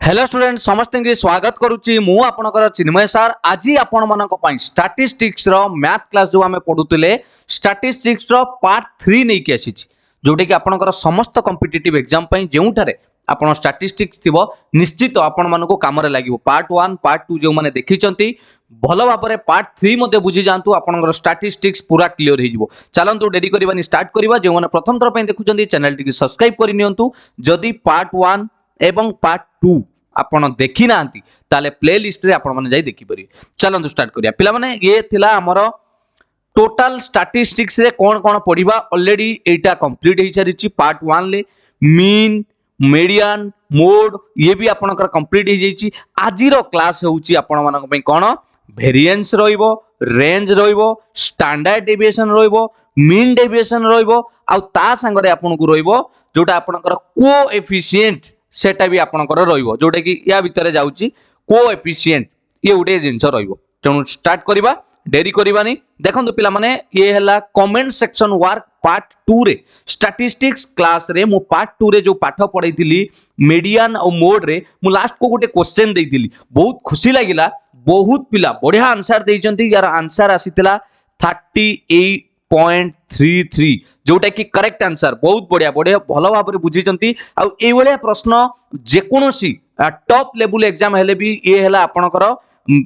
Hello student समस्त के स्वागत करुच्ची मु आपनकर चिन्मय सार आज आपण मानक पई स्टैटिस्टिक्स रो मैथ क्लास जो आमे पढुतले स्टैटिस्टिक्स रो पार्ट 3 नै कि आसी जोटे कि आपनकर समस्त कॉम्पिटिटिव एग्जाम पई जेउठारे आपण स्टैटिस्टिक्स थिबो निश्चित आपण मानको काम रे लागिवो पार्ट 1 पार्ट 2 जो माने देखिचंती भलो भाबरे पार्ट 3 मध्ये बुझी जांतु आपनकर स्टैटिस्टिक्स पूरा क्लियर हे जिवो चलंतु डेरी करबानी स्टार्ट करबा जे माने प्रथम थर पई देखुचंती चैनल टी सब्सक्राइब करि नियंतु जदी पार्ट 1 एवं पार्ट 2 आपण देखि नांती ताले प्लेलिस्ट रे आपण माने जाई देखि परिबे चलंतु स्टार्ट करिया पिला माने ये थिला हमर टोटल स्टैटिस्टिक्स रे कोन कोन पढिबा ऑलरेडी एटा कंप्लीट हे सारिची पार्ट 1 ले मीन मीडियन मोड ये भी आपनकर कंप्लीट हे जाईची आजिरो क्लास होउची आपण मानक पई कोन वेरिएंस रहिबो रेंज रहिबो स्टैंडर्ड डेविएशन रहिबो मीन डेविएशन रहिबो आ ता संगरे आपनको रहिबो जोटा आपनकर कोएफिशिएंट सेटा भी आपनकर रहिबो जोटा कि या भितरे जाउची कोएफिशिएंट ये उडे जिंस रहिबो तेणु स्टार्ट करबा डेरी करबानी देखंतु पिला माने ये हला कमेंट सेक्शन वर्क पार्ट 2 रे स्टैटिस्टिक्स क्लास रे मु पार्ट 2 रे जो पाठ पढैतिली मीडियन और मोड रे मु लास्ट को गोटे क्वेश्चन देइतिली बहुत खुशी लागिला बहुत पिला बढ़िया आंसर देइचंती यार आंसर आसीतिला 38.33 जोटा कि करेक्ट आंसर बहुत बढ़िया बढ़िया भलो भाबरे बुझिचंती आ ए भलिया प्रश्न जे कोनोसी टॉप लेवल एग्जाम हेले भी ये हला आपनकर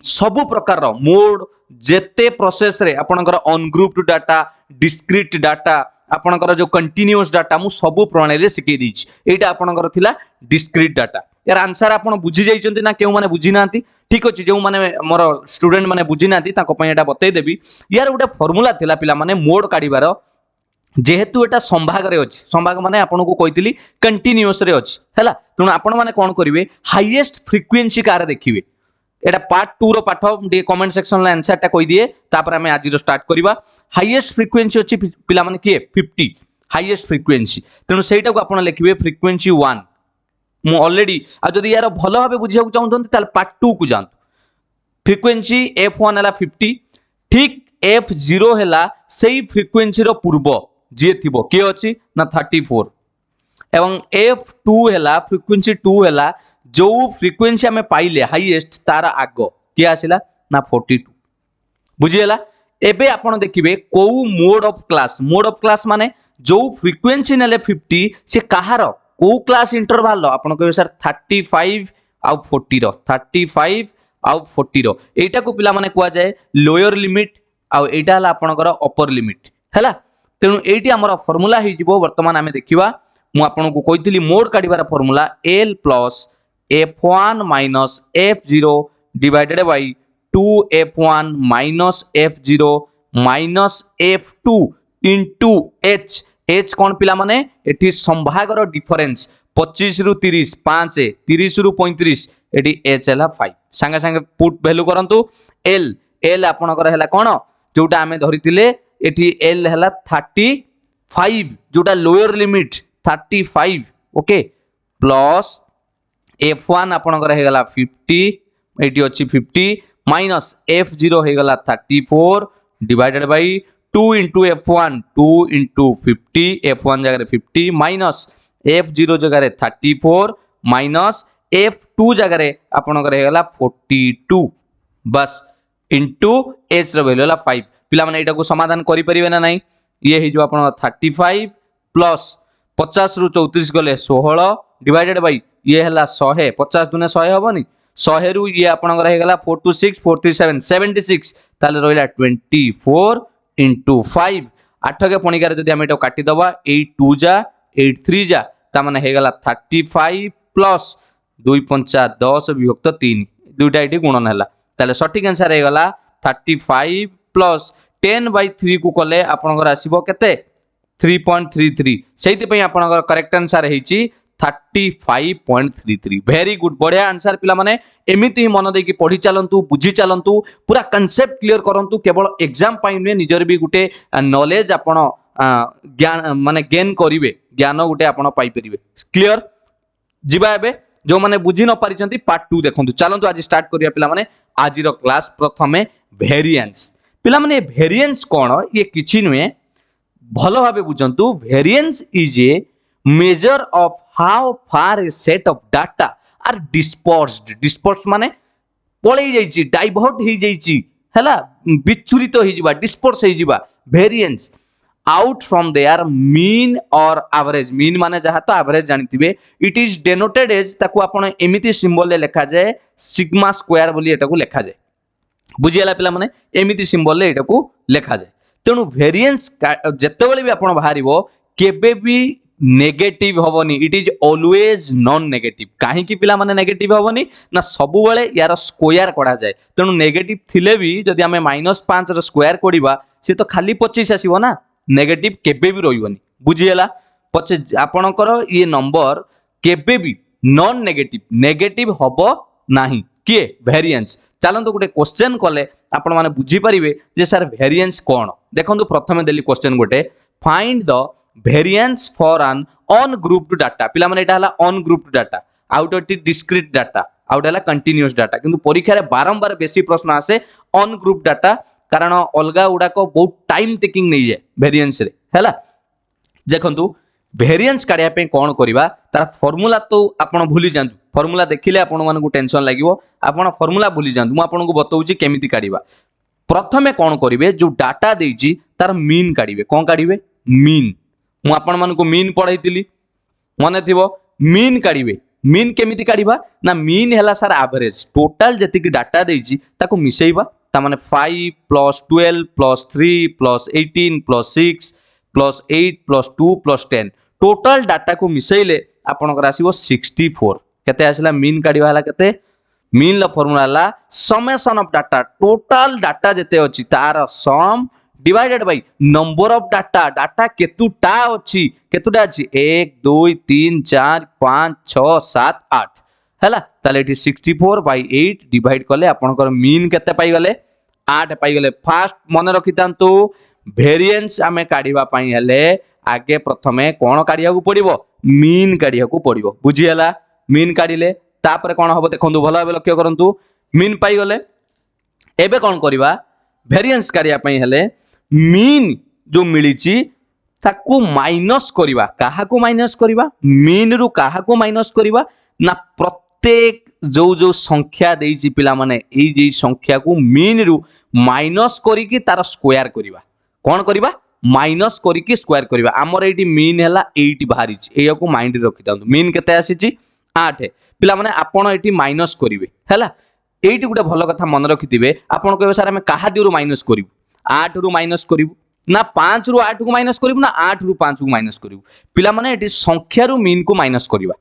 सबु प्रकार रो मोड जेते प्रोसेस रे आपनकर अनग्रुप्ड डाटा डिस्क्रीट डाटा आपनकर जो कंटीन्यूअस डाटा मु सबु प्रणाली रे सिखै दिछि एटा आपनकर थिला डिस्क्रीट डाटा यार आंसर आपण बुझी जाइचंती ना केउ माने बुझी नांती ठीक अछि जो माने मोर स्टूडेंट माने बुझी नांती ताको पय एटा बतै देबी यार गोटे फार्मूला थिला पिला माने मोड काढिबार जेहेतु एटा संभाग रे अछि संभाग माने आपन को कहितली कंटीन्यूअस रे अछि हैला तण आपण माने कोन करिवे हाईएस्ट फ्रीक्वेंसी कार देखिबे एटा पार्ट 2 रो पाठ कमेंट सेक्शन ला आंसर टा कहि दिए तापर हमें आज रो स्टार्ट करिबा हाईएस्ट फ्रीक्वेंसी अछि पिला माने के 50 हाईएस्ट फ्रीक्वेंसी तेनु सेटा को आपण लिखिबे फ्रीक्वेंसी 1 मु ऑलरेडी आ जदी यार भलो भाबे बुझिया चाहउछन ताल पार्ट 2 को जानतु फ्रीक्वेंसी f1 हला 50 ठीक f0 हला सेही फ्रीक्वेंसी रो पूर्व जे थिबो के अछि ना 34 एवं f2 हला फ्रीक्वेंसी 2 हला जो फ्रीक्वेंसी हमें पाइले हाईएस्ट तारा आगो के आसिला ना 42 बुझियला एबे आपण देखिबे को मोड ऑफ क्लास माने जो फ्रीक्वेंसी नेले 50 से कहार को क्लास इंटरवल लो आपण कहबे सर 35 आउ 40 रो 35 आउ 40 रो एटा को पिला माने कुआ जाय लोअर लिमिट आउ एटा हला आपणकर अपर लिमिट हैला तेनु एटी हमर फार्मूला हि जिवो वर्तमान हमें देखिबा मु आपण को कहितली मोड काढिबार formula l plus f1 minus f0 divided by 2f1 minus f0 minus f2 into h कौन पिला माने एठी संभाग रो डिफरेंस 25 रु 30 5 30 रु 35 एठी h हला 5 संगे संगे पुट वैल्यू करंतु l आपण कर हला कोन जोटा हमें धरितिले एठी l हला 35 जोटा lower limit 35 okay plus f1 आपनकर हे गला 50 एटी अछि 50 माइनस f0 हे गला 34 divided by 2 into f1 2 into 50 f1 जगह 50 माइनस f0 जगह 34 माइनस f2 जगह आपनकर हे गला 42 बस into h रो वैल्यू हला 5 पिला माने एटा को समाधान करि परिबे ना नाही ये हे जो आपन 35 प्लस 50 रु 34 गले 16 डिवाइडेड बाय ये हला 100 50 दुने 100 हबनी 100 रु ये आपनकर हे गला 4 2 6 4 3 7 76 ताले रोइला 24 into 5 8 के पणिकार जदी हम एटा काटी दबा 8 2 जा 8 3 जा ता माने हे गला 35 प्लस 2 5 10 विभक्त 3 दुइटा एठी गुणन हला ताले सटीक आंसर हे गला 35 प्लस 10/3 को कले आपनकर आसीबो केते 3.33 सेति पई आपनकर करेक्ट आंसर हेची 35.33 वेरी गुड बढ़िया आंसर पिला माने एमिति ही मन दे कि पढ़ी चलंतु बुझी चलंतु पूरा कांसेप्ट क्लियर करंतु केवल एग्जाम पाइ ने निजर भी गुटे नॉलेज आपण ज्ञान माने गेन करिवे ज्ञान गुटे आपण पाइ परिवे क्लियर जिबा एबे जो माने बुझी न पारिचंती पार्ट 2 देखंतु चलंतु आज स्टार्ट करिया पिला माने आज रो क्लास प्रथमे वेरिएंस पिला माने वेरिएंस कोन ये किछि नुए भलो भाबे बुझंतु variance is a measure of how far a set of data are dispersed disperse माने पळेई जाईची डाइवर्ट हो जाईची हैला विचुरित हो जिबा डिस्पर्स हो जिबा variance out from their mean और एवरेज मीन माने जहा तो एवरेज जानिथिबे इट इज डेनोटेड एज ताकू आपण एमिति सिंबल ले लिखा जाए सिग्मा स्क्वायर बोली एटाकू लिखा जाए बुझियाला पिला माने एमिति सिंबल ले एटाकू लिखा जाए तेणु वेरिएंस जेतेबेले भी आपण बाहरिबो केबे भी नेगेटिव होबनी it is always non negative काहे की पिला माने नेगेटिव होबनी ना सबु बेले यार स्क्वायर करा जाए तेणु नेगेटिव थिले भी जदि हमें -5 रो स्क्वायर कोडिबा से तो खाली 25 आसीबो ना नेगेटिव केबे भी रहिबनी बुझियला पछे आपणकर ये नंबर केबे भी नॉन नेगेटिव नेगेटिव होबो नाही किए वेरिएंस चलंतु गोटे क्वेश्चन कले आपण माने बुझी परिबे जे सर वेरिएंस कोन देखंतु प्रथमे देली क्वेश्चन गोटे find the variance for an ungrouped data पिला माने एटा हला अनग्रुप्ड डाटा आउट ऑफ डिस्क्रीट डाटा आउट हला कंटीन्यूअस डाटा किंतु परीक्षा रे बारंबार बेसी प्रश्न आसे अनग्रुप्ड डाटा कारण अलगा गुड़ाक बहुत टाइम टेकिंग नहीं जाए वेरिएंस रे हैला देखंतु वेरिएंस काढिया पे कोन करबा तार फार्मूला तो आपण भूली जांतु फार्मूला देखिले आपण मानकु टेंशन लागिवो आपण फार्मूला भूली जांतु मु आपनको बताउची केमिति काढिबा प्रथमे कोन करिवे जो डाटा देइची तार मीन काढिवे कोन काढिवे मीन मु आपण मानकु मीन पढाइतिली मने थिबो मीन काढिवे मीन केमिति काढिबा ना मीन हैला सर एवरेज टोटल जति की डाटा देइची ताको मिसेइबा तामाने 5 + 12 + 3 + 18 + 6 + 8 + 2 + 10 टोटल डाटा को मिसेइले आपनकर आसीबो 64 केते आसिला मीन काढिबा हला केते मीन ला फार्मूला हला summation of data total data जते अछि तार sum divided by number of data data केतुटा अछि केतुटा अछि 1 2 3 4 5 6 7 8 हैला ताले एठी 64/8 डिवाइड करले आपनकर मीन केते पाई गले 8 पाई गले फास्ट मन रखितांतु वेरिएंस आमे काढिबा पाई हले आगे प्रथमे कोन काढिया को पड़िबो मीन काढिया को पड़िबो बुझियला मीन काढिले तापर कोन हबो देखंतु भलो भाबे लक्ष्य करंतु मीन पाई गले एबे कोन करबा वेरिएंस काढिया पाई हले मीन जो मिलिची ताकू माइनस करिबा काहा को माइनस करिबा मीन रु काहा को माइनस करिबा ना प्रत्येक जो जो संख्या देइची पिला माने एई जे संख्या को मीन रु माइनस करी की तार स्क्वायर करिबा कोन करिबा माइनस करी की स्क्वायर करिबा हमर एटी मीन हैला 8 बाहरिची एया को माइंड रखि तांतु मीन केते आसीची 8 पिला माने आपण एटी माइनस करिवे हैला एटी गुटे भलो कथा मन रखिथिबे आपण कहबे सर हम काहा दिरु माइनस करिवु 8 रु माइनस करिवु ना 5 रु 8 को माइनस करिवु ना 8 रु 5 को माइनस करिवु पिला माने एटी संख्या रु मीन को माइनस करिवा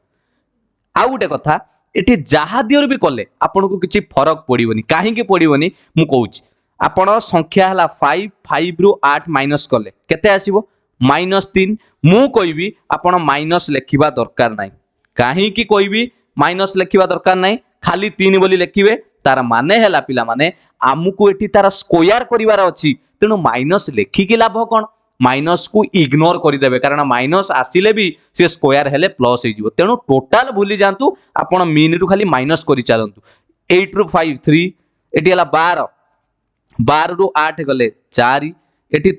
आ गुटे कथा एटी जहा दियर भी कले आपन को किछि फरक पड़िबोनी काहे के पड़िबोनी मु कहूची आपण संख्या हला 5 रु 8 माइनस कले केते आसीबो -3 मु कहबी आपण माइनस लेखिबा दरकार नाही काहे की कहबी माइनस लेखिबा दरकार नाही खाली 3 बोली लेखिबे तार माने हैला पिला माने आमुको एठी तार स्क्वायर करिवार अछि तेनु माइनस लेखि की लाभ कोन माइनस को इग्नोर कर देबे कारण माइनस आसिले भी से स्क्वायर हेले प्लस हो जिवो तेनु टोटल भूली जांतु आपण मीन रु खाली माइनस करि चालंतु 8 रु 5 3 एटी हला 12 रु 8 गले 4 एटी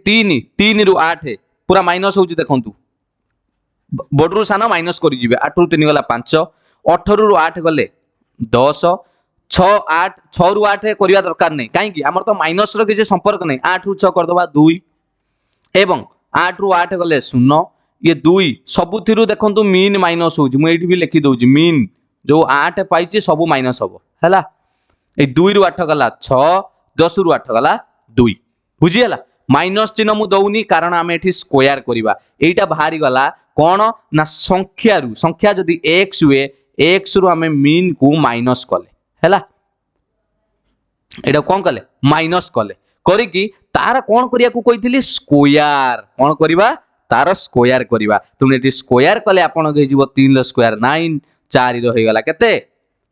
3 रु 8 पूरा माइनस होउची देखंतु बडरू साना माइनस करि जिवे 8 रु 3 गला 5 18 रु 8 गले 10 6 8 6 रु 8 करिया दरकार नै काहे कि हमर तो माइनस रो किछि संपर्क नै 8 रु 6 कर दबा 2 एवं 8 रु 8 गले 0 ये 2 सबुथिरु देखंतु मीन माइनस होउची मु एठी भी लिखि दउची मीन जो 8 पाइची सब माइनस हबो हैला ए 2 रु 8 गला 6 10 रु 8 गला 2 बुझी हला माइनस चिन्ह मु दउनी कारण आमे एठी स्क्वायर करिबा एटा बाहरी गला कोन ना संख्या जदी x हुए x रु आमे मीन को माइनस कले हैला एटा कोन कले माइनस कले करी की तार कोन करिया को कहिथिली स्क्वायर कोन करिबा तार स्क्वायर करिबा तुम एटी स्क्वायर कले आपण के जीवो 3 लो स्क्वायर 9 4 रो हे गला केते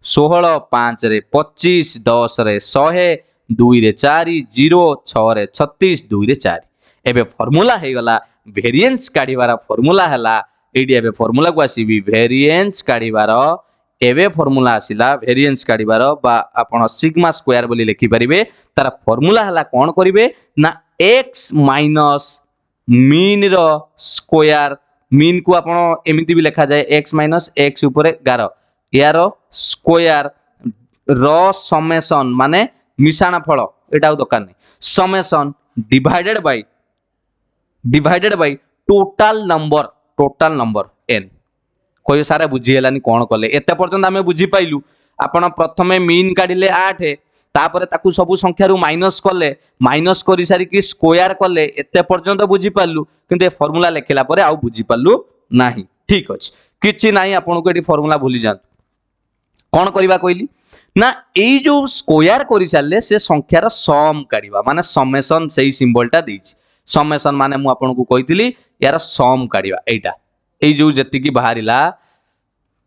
16 5 रे 25 10 रे 100 2 रे 4 0 6 रे 36 2 रे 4 एबे फार्मूला हे गला वेरिएंस काढिबार फार्मूला हला एडी एबे फार्मूला को आसीबी वेरिएंस काढिबार एबे फार्मूला आसिला वेरिएंस काढिबार बा आपण सिग्मा स्क्वायर बोली लिखि परिबे तार फार्मूला हला कोन करिवे ना x माइनस मीन रो स्क्वायर मीन को आपण एमिति भी लिखा जाय x माइनस x ऊपर 11 यारो स्क्वायर र समेसन माने मिशाण फल एटा दरकार नहीं summation divided by total number n कोई सारा बुझीगलानी कौन कले एते पर्यंत आमे बुझी पाइलु आपण प्रथमे मीन काढिले 8 तापर ताकू सब संख्या रु माइनस कले माइनस करि सारी कि स्क्वायर कले एते पर्यंत बुझी पालु किंतु ए फार्मूला लेखिला परे आउ बुझी पालु नाही ठीक अछि किछि नाही आपण को एटी फार्मूला भूली जांतु कौन करबा कहली ना एई जो स्क्वायर करि सारले से संख्यार सम काढिबा माने समेसन सेही सिंबलटा देछि समेसन माने मु आपण को कहितली यार सम काढिबा एटा एई जो जति की बाहरिला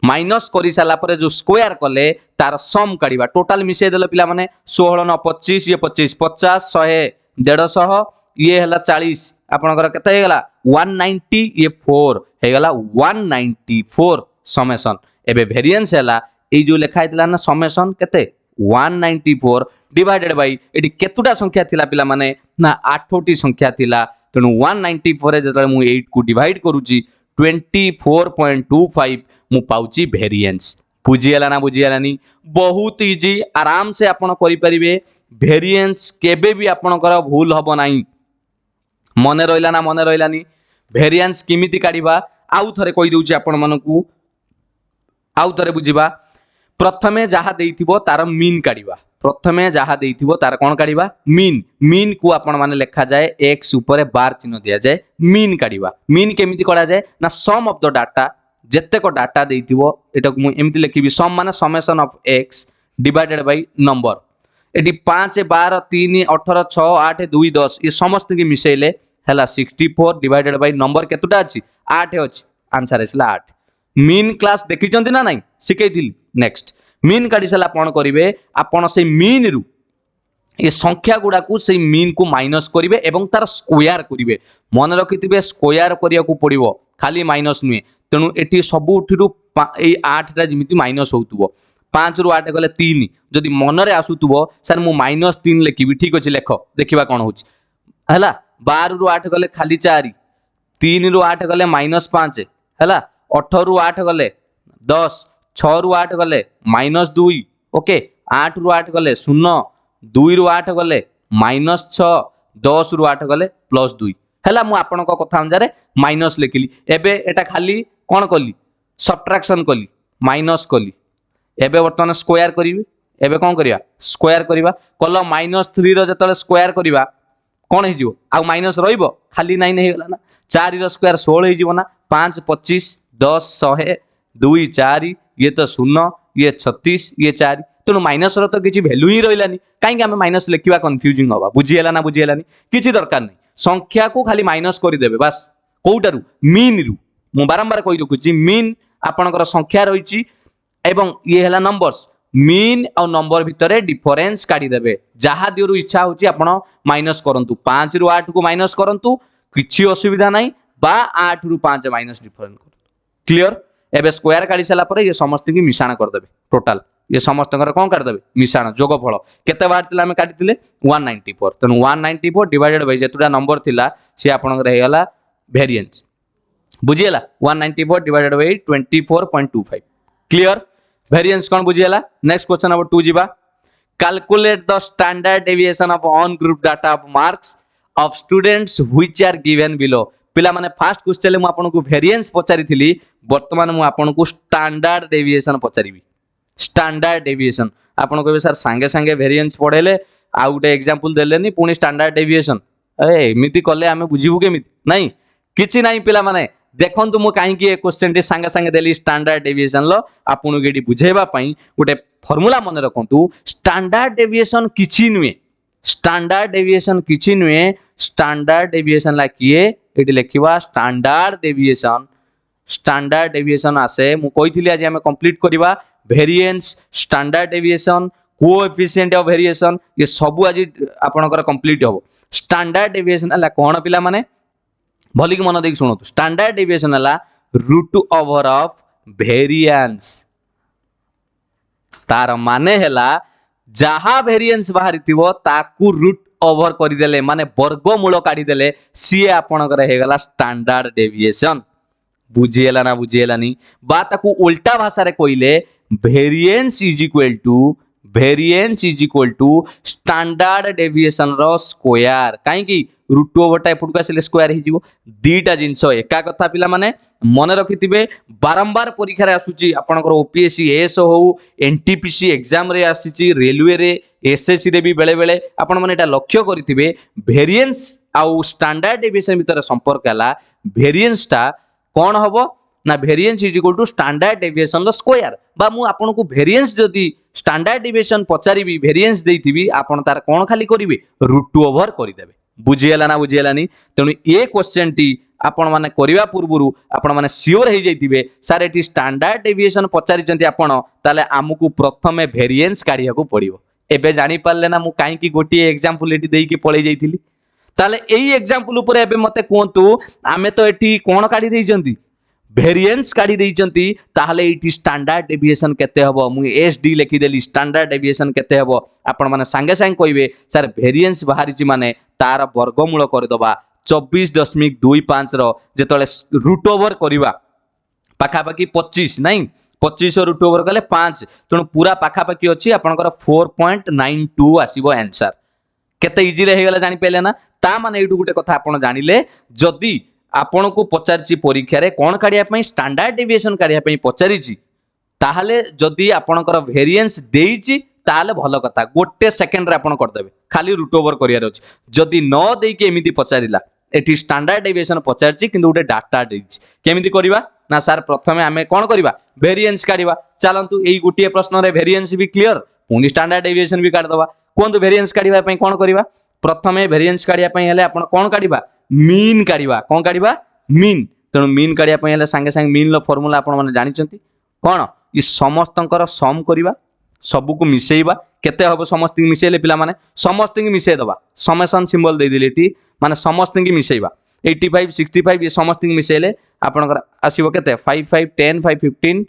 माइनस करि साला परे जो स्क्वायर कले तार सम काढिबा टोटल मिसे देले पिला माने 16 न 25 ये 25 50 100 150 ये हला 40 आपनकर केते हेगला 190 ये 4 हेगला 194 समेसन एबे वेरिएंस हला ए जो लिखा हैतला ना समेसन केते 194 डिवाइडेड बाय एटी केतुटा संख्या थिला पिला माने ना 8टी संख्या थिला तनु 194 जतले मु 8 को डिवाइड करूची 24.25 मु पाउची वेरिएंस बुझियला ना बुझियलानी बहुत इजी आराम से आपण करि परिबे वेरिएंस केबे भी आपणकर भूल हबो नाही मने रहिला ना मने रहिलानी वेरिएंस किमिति काढिबा आउ थरे कहि दउची आपण मानकू आउ थरे बुझिबा प्रथमे जहा देइथिबो तार मीन काढिबा प्रथमे जहा देइथिबो तार कोन काढिबा मीन को आपण माने लेखा जाए x ऊपर बार चिन्ह दिया जाए मीन काढिबा मीन केमिति करा जाए ना सम ऑफ द डाटा जत्ते को डाटा देइथिबो एटा को एमिति लिखिबी सम माने summation of x divided by number eighty 5 12 3 18 6 8 2 10 ये समस्त की मिसेले हला 64 डिवाइडेड बाय नंबर केतुटा अछि 8 अछि आंसर आइसला 8 मीन क्लास देखि चंती ना नाही सिकेइथिली नेक्स्ट मीन काढी साला कोन करिवे आपण से मीन रु ये संख्या गुडा को से मीन को माइनस करिवे एवं तार स्क्वायर करिवे मन रखिथिबे स्क्वायर करिया को पड़िबो खाली माइनस नुए तेनु एटी सबुठिरु ए 8 टा जिमिति माइनस होतुबो 5 रु 8 गले 3 जदि मन रे आसुतुबो सर मु -3 लेखिबी ठीक अछि लेख देखिबा कोन होछि हला 12 रु 8 गले खाली 4 3 रु 8 गले -5 हला 8 रु 8 गले 10 6 रु 8 गले -2 ओके 8 रु 8 गले 0 2 रु 8 गले -6 10 रु 8 गले +2 हला मु आपन को कथा अनुसार माइनस लिखिली एबे एटा खाली कोन कली सब्ट्रैक्शन कली माइनस कली एबे वर्तमान स्क्वायर करिवे एबे कोन करिया स्क्वायर करिवा कल -3 रो जतले स्क्वायर करिवा कोन हे जिवो आ माइनस रहिबो खाली 9 हे गला ना 4 रो स्क्वायर 16 हे जिवो ना 5 25 10 100 2 4 ये तो 0 ये 36 ये 4 तेणु माइनस रो तो किछि वैल्यू ही रहिलानी काई आमे माइनस लेखिबा कंफ्यूजिंग होबा बुझियला ना बुझियलानी किछि दरकार नहीं संख्या को खाली माइनस कर देबे बस कोउटारु मीन रु मु बारंबार कहि रखुची मीन आपनकर संख्या रहिची एवं ये हला नंबर्स मीन और नंबर भितरे डिफरेंस काढी देबे जहा दिरु इच्छा होची आपण माइनस करंतु 5 रु 8 को माइनस करंतु किछि असुविधा नाही बा 8 रु 5 माइनस डिफरेंस क्लियर एबे स्क्वायर काढी सला परे ये समस्त की मिशाण कर देबे टोटल ये समस्त कोन काढ देबे मिशाण जोगफल केते बार तिला हम काढितिले 194 तनु 194 डिवाइडेड बाय जेतुडा नंबर थिला से आपनकर हेगला वेरिएंस बुझियला 194 डिवाइडेड बाय 24.25 क्लियर वेरिएंस कोन बुझियला नेक्स्ट क्वेश्चन नंबर 2 जीवा calculate the standard deviation of on group data of marks of students which are given below पिला माने फर्स्ट क्वेश्चन मु आपन को वेरिएंस पचारि थिली वर्तमान मु आपन को स्टैंडर्ड डेविएशन पचारिबी स्टैंडर्ड डेविएशन आपन को सर संगे संगे वेरिएंस पढेले आ गुटे एग्जांपल देलेनी पुनी स्टैंडर्ड डेविएशन ए एमिति कले हमें बुझिबु केमिति नाही किछि नाही पिला माने देखंतु मु काहे कि ए क्वेश्चन टी संगे संगे देली स्टैंडर्ड डेविएशन लो आपन गेडी बुझेबा पई गुटे फार्मूला मन रखंतु स्टैंडर्ड डेविएशन किछि नुए स्टैंडर्ड डेविएशन किछि नुए स्टैंडर्ड डेविएशन ला किए एटी लेखिबा स्टैंडर्ड डेविएशन आसे मु कहिथिली आज हम कंप्लीट करिबा variance standard deviation coefficient of variation ये सब आज आपनकर कंप्लीट हो स्टैंडर्ड डेविएशन हला कोन पिला माने भली की मन देख सुनो स्टैंडर्ड डेविएशन हला रूट ओवर ऑफ वेरिएंस तार माने हला जहा वेरिएंस बाहरी थिबो ताकू रूट ओवर करि देले माने वर्गमूल काढी देले सी आपनकर हे गला स्टैंडर्ड डेविएशन बुझियला ना बुझियलानी बा ताकू उल्टा भाषा रे कइले variance is equal to standard deviation रो स्क्वायर कहीं रूट ओवरटा एपटू आसिले स्क्वायर हो दीटा जिनस एका कथा पिला माने मन रखिथिबे बारंबार परीक्षा रे आसुची आपनकर ओपीएससी एएस हो एनटीपीसी एग्जाम रे आसीची रेलवे रे एसएससी रे भी बेले बेले आपण माने एटा लक्ष्य करिथिबे वेरिएंस आउ स्टैंडर्ड डेविएशन भीतर संपर्क हला वेरिएंस टा कोन हबो ना variance is equal to standard deviation रो स्क्वायर बा मु आपन को वेरिएंस जदी स्टैंडर्ड डेविएशन पचारिबी वेरिएंस देइथिबी आपन तार कोन खाली करिवे रूट ओवर करि देबे बुझियला ना बुझियलानी तेणु ये क्वेश्चन टी आपण माने करिवा पूर्वरु आपण माने सियोर हे जाइथिबे सर एटी स्टैंडर्ड डेविएशन पचारिचंती आपण ताले आमुकु प्रथमे वेरिएंस काढिया को पड़िबो एबे जानि पारले ना मु काई की गोटी एग्जांपल एटी देई की पळै जाइथिली ताले एई एग्जांपल ऊपर एबे मते कोंतु आमे तो एटी कोन काढी देइचंती वेरिएंस काढी देइचंती ताहले एटी स्टैंडर्ड डेविएशन केते हबो मु एसडी लिखि देली स्टैंडर्ड डेविएशन केते हबो आपण माने संगे संग कहिबे सर वेरिएंस बाहरिची माने तार वर्गमूल कर दबा 24.25 रो जेतले रूट ओवर करिवा पाखापाखी 25 नहीं 25 रूट ओवर कले 5 तेणु पूरा पाखापाखी अछि आपनकर 4.92 आसीबो आंसर केते इजी रे हेगला जानि पेले ना ता माने एटु गुटे कथा आपण जानिले जदी आपण को पचारची परीक्षा रे कोन काढिया पई स्टैंडर्ड डेविएशन काढिया पई पचारिची ताहले जदी आपनकर वेरिएंस देइची ताले भलो कथा गोटे सेकंड रे आपण कर देबे खाली रूट ओवर करियार अछि जदी न देई के एमिति पचारिला एटी स्टैंडर्ड डेविएशन पचारची किंतु गोटे डाटा देइची केमिति करिवा ना सर प्रथमे आमे कोन करिवा वेरिएंस काढिवा चलंतु एई गोटे प्रश्न रे वेरिएंस भी क्लियर पुनी स्टैंडर्ड डेविएशन भी काढ दबा कोन वेरिएंस काढिवा पई कोन करिवा प्रथमे वेरिएंस काढिया पई हेले आपण कोन काढिवा मीन काढिवा कोन काढिवा मीन तेणु मीन काढिया पई हेले संगे संग मीन लो फार्मूला आपण माने जानिचंती कोन ई समस्तंकर सम करिवा सबु को मिसेइबा केते हबो समस्त मिसेले पिला माने समस्त मिसे दबा समेशन सिंबल दे दिलेटी माने समस्त मिसेइबा 85 65 ये समस्त मिसेले आपनकर आसीबो केते 5 5 10 5 15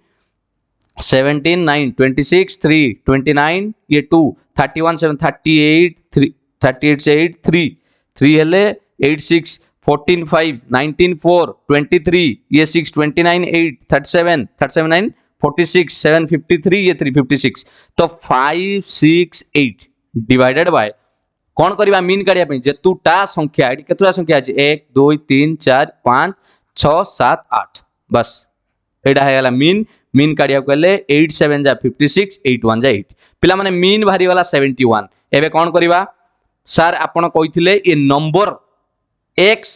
17 9 26 3 29 ये 2 31 7 38 3 38 से 8 3 3 हेले 8 6 14 5 19 4 23 ये 6 29 8 37 37 9 46 753 ये 356 तो 5 6 8 डिवाइडेड बाय कौन करिबा मीन काढिया पे जेतुटा संख्या एटी केतुटा संख्या अछि 1 2 3 4 5 6 7 8 बस एडा हेला मीन मीन काढिया कहले 8 7 जा 56 8 1 जा 8 पिला माने मीन भारी वाला 71 एबे कौन करिबा सर आपण कहिथिले ए नंबर x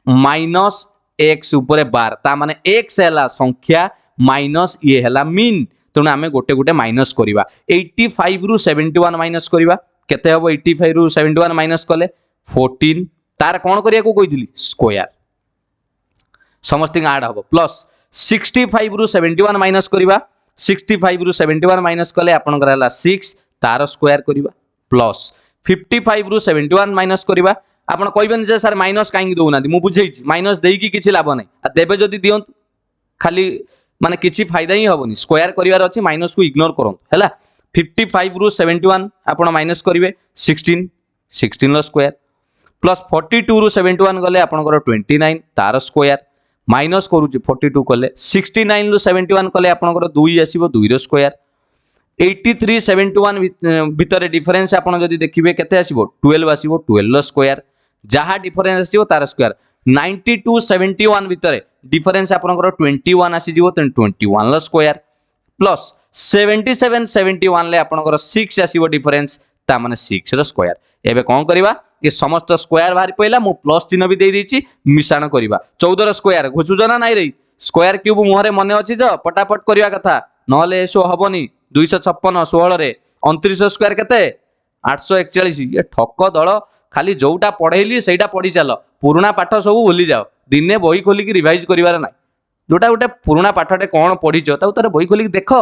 माइनस x ऊपर 12 ता माने x हेला संख्या माइनस ये हेला मीन तेणु आमे गोटे गोटे माइनस करिबा 85 रु 71 माइनस करिबा केते हबो 85 रु 71 माइनस कले 14 तार कोन करिया को कहिथिली स्क्वायर समस्तिंग ऐड हबो प्लस 65 रु 71 माइनस करिबा 65 रु 71 माइनस कले आपन करला 6 तार स्क्वायर करिबा प्लस 55 रु 71 माइनस करिबा आपण कहबेन जे सर माइनस काहे दउना मु बुझैछि माइनस देई की किछि लाभ नै आ देबे जदी दियंत खाली माने किछि फायदा ही हबनी स्क्वायर करिवार अछि माइनस को इग्नोर करन हैला 55 रु 71 आपण माइनस करिवे 16 लो स्क्वायर प्लस 42 रु 71 गले आपण कर 29 तार स्क्वायर माइनस करूची 42 कले 69 रु 71 कले आपण कर 2 आसीबो 2 रो स्क्वायर 83 71 भितरे डिफरेंस आपण जदी देखिबे केते आसीबो 12 आसीबो 12 लो स्क्वायर जहा डिफरेंस आसीबो तार स्क्वायर 92 71 भितरे डिफरेंस आपनकर 21 आसी जीवो 21 लो स्क्वायर प्लस 77 71 ले आपनकर 6 आसीबो डिफरेंस ता माने 6 रो स्क्वायर एबे कोन करबा ये समस्त स्क्वायर बाहर पइला मु प्लस चिन्ह भी दे देछि मिश्रण करबा 14 रो स्क्वायर घुचुजना नाइ रे स्क्वायर क्यूब मुहरे मने अछि ज पटापट करबा कथा नहले सो हबनी 256 16 रे 29 स्क्वायर केते 841 ये ठक दळ खाली जोटा पढैली सेटा पढी चलो पुराना पाठ सब भूली जाओ दिने बही खोलिक रिवाइज करिवार ना जोटा गोटे पुराना पाठटे कौन पढ़ीच तार बही खोलिक देख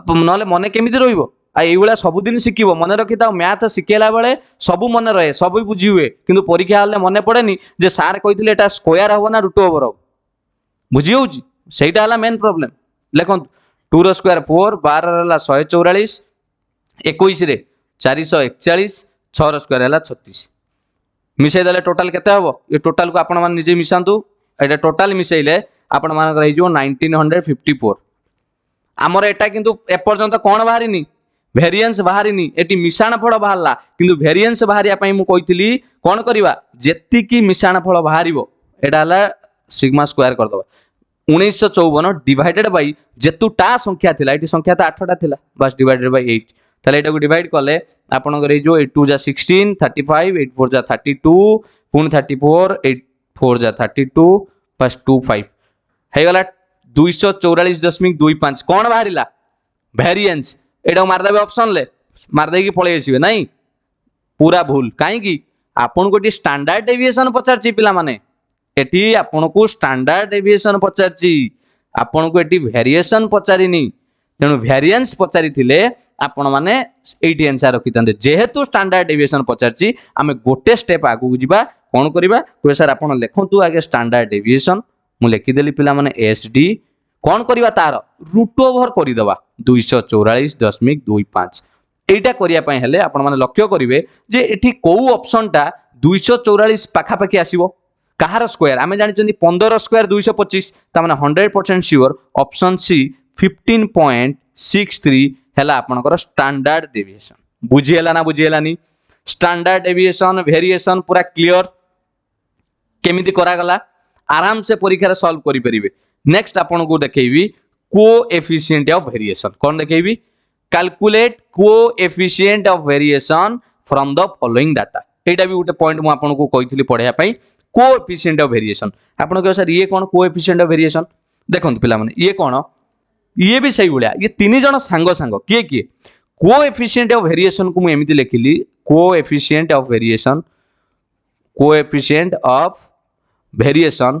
ना मन केमी रही ये सबुदिन शिखब मन रखी था मैथ शिखेला बेले सब मन रहे सब बुझी हुए कि परीक्षा हेल्ले मन पड़े जे सार कही स्क्वायर हम ना रूट ओवर हम बुझी होटा मेन प्रोब्लेम देखो 2 रो स्क्वायर 4 12 144 21 रे 441 6 रो स्क्वायर है 36 मिसई देले टोटाल केते हबो ये टोटाल को आपण मान निजे मिसांतु एटा टोटाल मिसैले आपण मान कर हिजो 1954 आमर एटा किंतु एपर्यंत कौन बाहरी भेरिएंस बाहरी एटी मिशाण फल बाहरला किंतु भेरिएंस बाहरिया पई मु कहितली कौन करबा जेति की मिशाण फल बाहरिबो एटा हला सिग्मा स्क्वायर कर दबा 1954 डिवाइडेड बाय जेतुटा संख्या थिला एटी संख्या तो 8टा थिला बस डिवाइडेड बाय 8 ताले एटा को डिवाइड करले आपनकर ए जो 8 2 जा 16 35 8 4 जा 32 पुन 34 8 4 जा 32 प्लस 25 हे गला 244.25 कौन बाहरिला वेरिएंस एटा मारदेबे ऑप्शन ले मारदे की पळे आसीबे नाही पूरा भूल काहे की आपन को स्टैंडर्ड डेविएशन पचारची पिला माने एटी आपन को स्टैंडर्ड डेविएशन पचारची आपन को एटी वेरिएशन पचारिनी तेणु वेरिएंस पचारि थिले आपण माने एटी आंसर रखितंदे जेहेतु स्टैंडर्ड डेविएशन पचारची आमे गोटे स्टेप आगु जिबा कोन करिबा कोइ सर आपण लेखंतु आगे स्टैंडर्ड डेविएशन मु लिखि देली पिला माने एसडी कोन करिबा तार रूट ओवर करि दबा 244.25 एटा करिया पय हेले आपण माने लक्ष्य करिवे जे एठी कोउ ऑप्शन टा 244 पाखा पाखी आसीबो कहार स्क्वायर आमे जानि चंदी 15 स्क्वायर 225 ता माने 100% श्योर ऑप्शन सी 15.63 हैला आपनकर स्टैंडर्ड डेविएशन बुझी हैला ना बुझी हैलानी स्टैंडर्ड डेविएशन वेरिएशन पूरा क्लियर केमिति करा गला आराम से परीक्षा रे सॉल्व करि परिबे नेक्स्ट आपन को देखैबी कोएफिशिएंट ऑफ वेरिएशन कोन देखैबी calculate coefficient of variation from the following data एटा भी गोटे पॉइंट मु आपन को कहितली पढिया पई कोएफिशिएंट ऑफ वेरिएशन आपन को सर ये कोन कोएफिशिएंट ऑफ वेरिएशन देखंतु पिला माने ये कोन ये भी सही भलिया ये तीन जण सांग सांग किए किए कोएफिशिएंट ऑफ वेरिएशन को मु एमिति लिखिली कोएफिशिएंट ऑफ वेरिएशन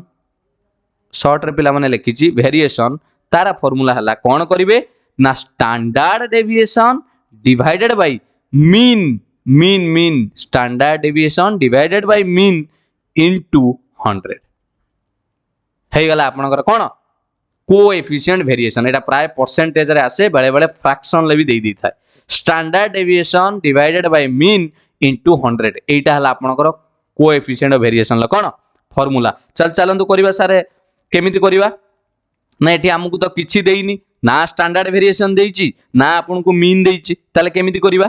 शॉर्ट रे पिला माने लिखिची वेरिएशन तारा फार्मूला हला कोन करिवे ना standard deviation divided by mean standard deviation divided by mean into 100 हे गला आपनकर कोन कोएफिशिएंट वेरिएशन एटा प्राय परसेंटेज रे आसे बेले बेले फ्रैक्शन ले भी दे दी थाए standard deviation divided by mean into 100 एटा हला आपनकर कोएफिशिएंट वेरिएशन ल कोन फार्मूला चलंतु करबा सारे केमिति करबा ना एठी हमकु तो किछि देइनी ना स्टैंडर्ड वेरिएशन देइची ना आपन को मीन देइची ताले केमिति करबा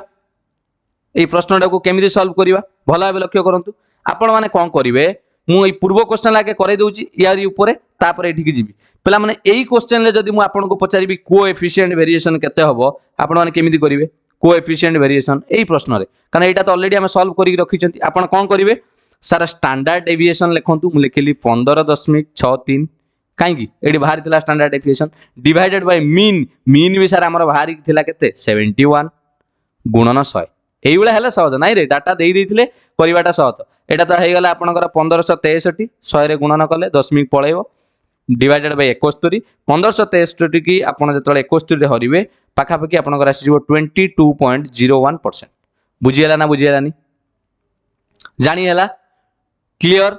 ए प्रश्नटा को केमिति सॉल्व करबा भला भाबे लक्ष्य करंतु आपण माने कोन करिवे मु ए पूर्व क्वेश्चन लागे करे दउची यार ऊपर तापर एठी की जीबी पला माने एई क्वेश्चन ले जदी मु आपण को पचारिबी कोएफिशिएंट वेरिएशन केते हबो आपण माने केमिति करिवे कोएफिशिएंट वेरिएशन एई प्रश्न रे कारण एटा तो ऑलरेडी हम सॉल्व करि रखिचंती आपण कोन करिवे सारा स्टैंडर्ड डेविएशन लिखंतु मु लिखिली 15.63 काईकी एडी बाहर थिला standard deviation divided by mean भी सारा हमर बाहर थिला केते 71 गुणन 100 एई बेला हला सहज नाइ रे डाटा देई देथिले करिवाटा सहज एटा तो हे गला आपनकर 1563 100 रे गुणन कले दशमिक पळेबो डिवाइडेड बाय 71 1563 की आपण जतले 71 रे हरिवे पाखा पाखी आपनकर आसी जिवो 22.01% बुझियला ना बुझियलानी जानि हला क्लियर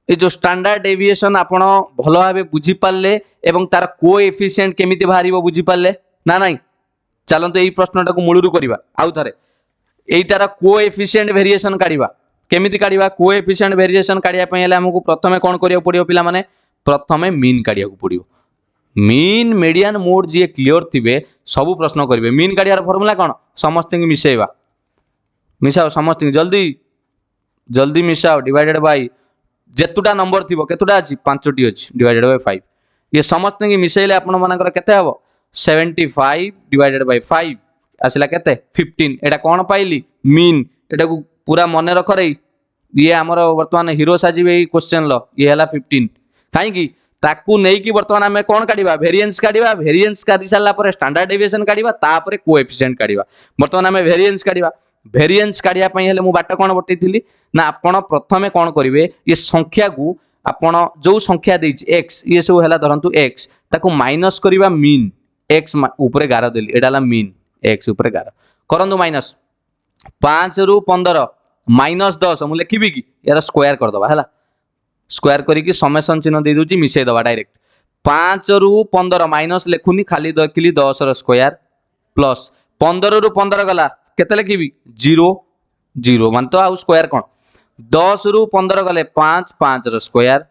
ए जो स्टैंडर्ड डेविएशन आपण भलो भाबे बुझी पाले एवं तार कोएफिशिएंट केमिति बाहरिबो बुझी पाले ना नाही चलंतु एई प्रश्नटा को मूलरु करिबा आउ थरे एइटार कोएफिशिएंट वेरिएशन काढिबा केमिति काढिबा कोएफिशिएंट वेरिएशन काढिया पय हले हमकु प्रथमे कोन करियो पडियो पिला माने प्रथमे मीन काढिया को पडियो मीन मीडियन मोड जे क्लियर थिबे सब प्रश्न करिवे मीन काढियार फार्मूला कोन समस्त के मिसेबा मिसाओ समस्त जल्दी जल्दी मिसाओ डिवाइडेड बाय जेतुटा नंबर थिबो केतुटा अछि 5टी अछि डिवाइडेड बाय 5 ये समस्त के मिसेले आपण मानकर केते हबो 75 डिवाइडेड बाय 5 आसिला केते 15 एटा कोन पाइली मीन एटा को पूरा मने रख रे ये हमर वर्तमान हीरो साजिबे ई क्वेश्चन लो ये हला 15 काई की ताकू नै की वर्तमान हमें कोन काढिबा वेरिएंस काढी साला पर स्टैंडर्ड डेविएशन काढिबा तापर कोएफिशिएंट काढिबा वर्तमान हमें वेरिएंस काढिया पई हेले मु बाटा कोन बटैथिली ना आपण प्रथमे कोन करिवे ये संख्या को आपण जो संख्या देछि x ये सब हला धरंतु x ताकू माइनस करिबा मीन x ऊपर 11 देली एडाला मीन x ऊपर 11 करंतु माइनस 5 रु 15 माइनस 10 मु लिखिबी की यार स्क्वायर कर दबा हला स्क्वायर करी की समेशन चिन्ह दे दोची मिसे दबा डायरेक्ट 5 रु 15 माइनस लेखुनी खाली देखिली 10 रो स्क्वायर प्लस 15 रु 15 गला केते लिखिबी 0 मान तो आउ स्क्वायर कोन 10 रु 15 गले 5 रो स्क्वायर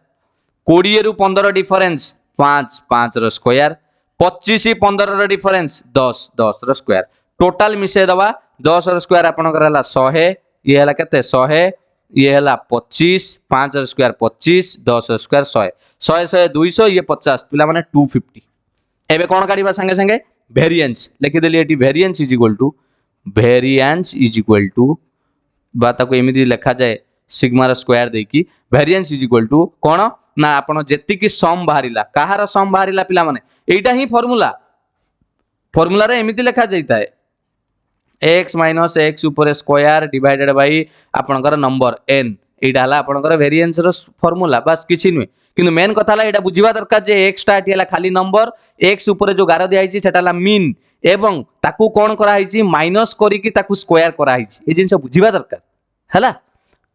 20 रु 15 डिफरेंस 5 रो स्क्वायर 25 15 डिफरेंस 10 10 रो स्क्वायर टोटल मिसे दवा 10 रो स्क्वायर आपनकर हला 100 ये हला केते 100 ये हला 25 5 रो स्क्वायर 25 10 रो स्क्वायर 100 100 200 ये 50 पिला माने 250 एबे कोन काढिबा संगे संगे वेरिएंस लिखि देली एटी वेरिएंस इज इक्वल टू बा ताको एमिति लिखा जाए सिग्मा रो स्क्वायर देकी वेरिएंस इज इक्वल टू कोन ना आपण जेति की सम बाहरिला कहार सम बाहरिला पिला माने एटा ही फॉर्मूला रे एमिति लिखा जाइता है x माइनस x ऊपर स्क्वायर डिवाइडेड बाय आपनकर नंबर n एटा हला आपनकर वेरिएंस रो फॉर्मूला बस किछि नुय किंतु मेन कथा हला एटा बुझिबा दरकार जे x टा एटी हला खाली नंबर x ऊपर जो गार दिया हिची सेटा हला मीन एवं ताकू कोन करा हिची माइनस करी की ताकू स्क्वायर करा हिची ए जिंस बुझिबा दरकार हला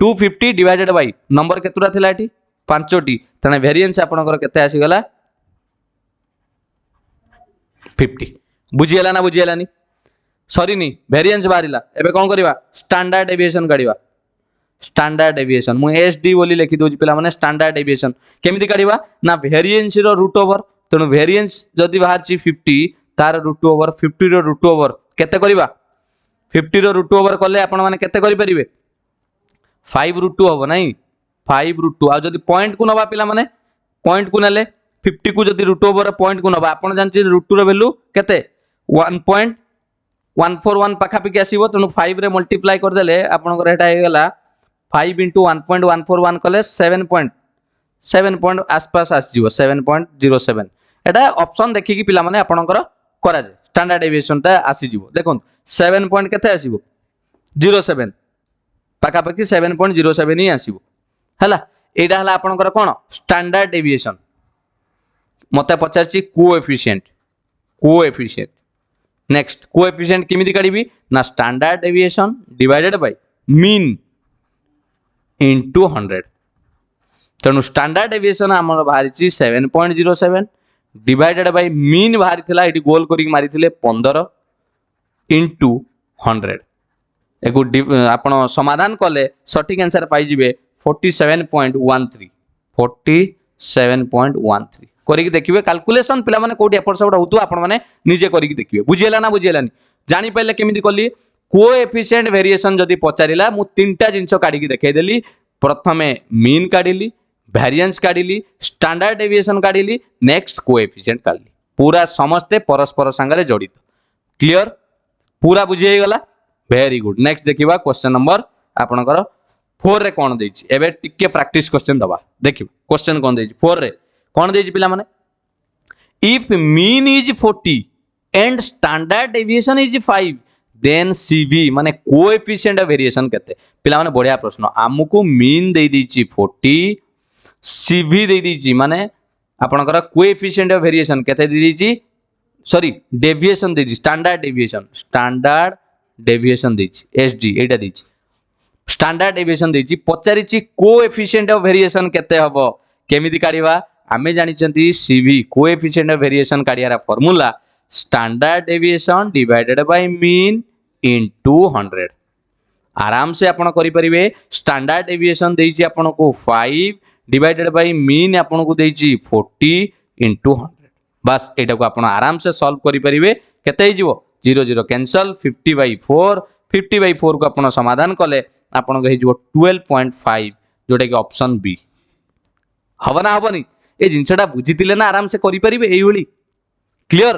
250 डिवाइडेड बाय नंबर केतुरा थिला एटी 5टी तने वेरिएंस आपनकर केते आसी गला 50 बुझियला ना बुझियलानी सॉरी नी वेरिएंस बाहरिला एबे कोन करबा स्टैंडर्ड डेविएशन काढिबा स्टैंडर्ड डेविएशन मु एसडी बोली लिखि दोजी पिला माने स्टैंडर्ड डेविएशन केमिति काढिबा ना वेरिएंस रो रूट ओवर तनो वेरिएंस जदी बाहर ची 50 तार रूट ओवर 50 रो रूट ओवर केते करबा 50 रो रूट ओवर करले आपण माने केते करि परिबे 5 रूट 2 हो नाही 5 रूट 2 आ जदी पॉइंट को नबा पिला माने पॉइंट को नले 50 को जदी रूट ओवर पॉइंट को नबा आपण जानछि रूट 2 रो वैल्यू केते 1.141 पाखा पिके आसीबो तनु 5 रे मल्टीप्लाई कर देले आपण को एटा हे गेला 5 into 1.141 कले 7 पॉइंट आसपास आसीबो 7.07 एटा ऑप्शन देखि की पिला माने आपनकर करा जे स्टैंडर्ड डेविएशन ता आसी जिवो देखोन 7 पॉइंट केते आसीबो 07 पाखा पकी 7.07 ही आसीबो हला एटा हला आपनकर कोन स्टैंडर्ड डेविएशन मते पचारची कोएफिशिएंट नेक्स्ट कोएफिशिएंट किमिति काढिबी ना standard deviation divided by mean into 100 तेणु स्टैंडर्ड डेविएशन हमर बाहरिची 7.07 डिवाइडेड बाय मीन बाहरी थिला एटी गोल करी मारी थिले 15 into 100 एको आपण समाधान कले सटीक आंसर पाई जिवे 47.13 करिक देखिबे कैलकुलेशन पिला माने कोठी एपट सेपट होतु आपण माने निजे करिक देखिबे बुझियला ना बुझियलानी जानि पहिले केमिति कली कोएफिशिएंट वेरिएशन जदी पचारिला मु तीनटा जिंस काढी की देखाई देली प्रथमे मीन काढिली वेरिएंस काढिली स्टैंडर्ड डेविएशन काढिली नेक्स्ट कोएफिशिएंट काढिली पूरा समस्ते परस्पर संगरे जड़ित क्लियर पूरा बुझी हे गला वेरी गुड नेक्स्ट देखिबा क्वेश्चन नंबर आपनकर 4 रे कोन देछि एबे टिके प्रैक्टिस क्वेश्चन दबा देखिबा क्वेश्चन कोन देछि 4 रे कोन देछि पिला माने if mean is 40 and standard deviation is 5 then CV माने कोएफिशिएंट ऑफ वेरिएशन केते पिला माने बढ़िया प्रश्न आमुको मीन दे दीची 40 CV दे दीची माने आपनकर कोएफिशिएंट ऑफ वेरिएशन केते दे दीची सॉरी डेविएशन दीची स्टैंडर्ड डेविएशन दीची SD एटा दीची स्टैंडर्ड डेविएशन दीची पचारिची कोएफिशिएंट ऑफ वेरिएशन केते हबो केमिति काढिबा आमे जानि चंती CV कोएफिशिएंट ऑफ वेरिएशन काढियारा formula standard deviation divided by mean into 100 आराम से आपण करि परिबे स्टैंडर्ड डेविएशन देइछि आपण को 5 डिवाइडेड बाय मीन आपण को देइछि 40 into 100 बस एटा को आपण आराम से सॉल्व करि परिबे केते हिजिवो 0 0 कैंसिल 50/4 को आपण समाधान कले आपण को हिजिवो 12.5 जोटा कि ऑप्शन बी हबना हबनी ए जिंसटा बुझितिले ना आराम से करि परिबे एई होली क्लियर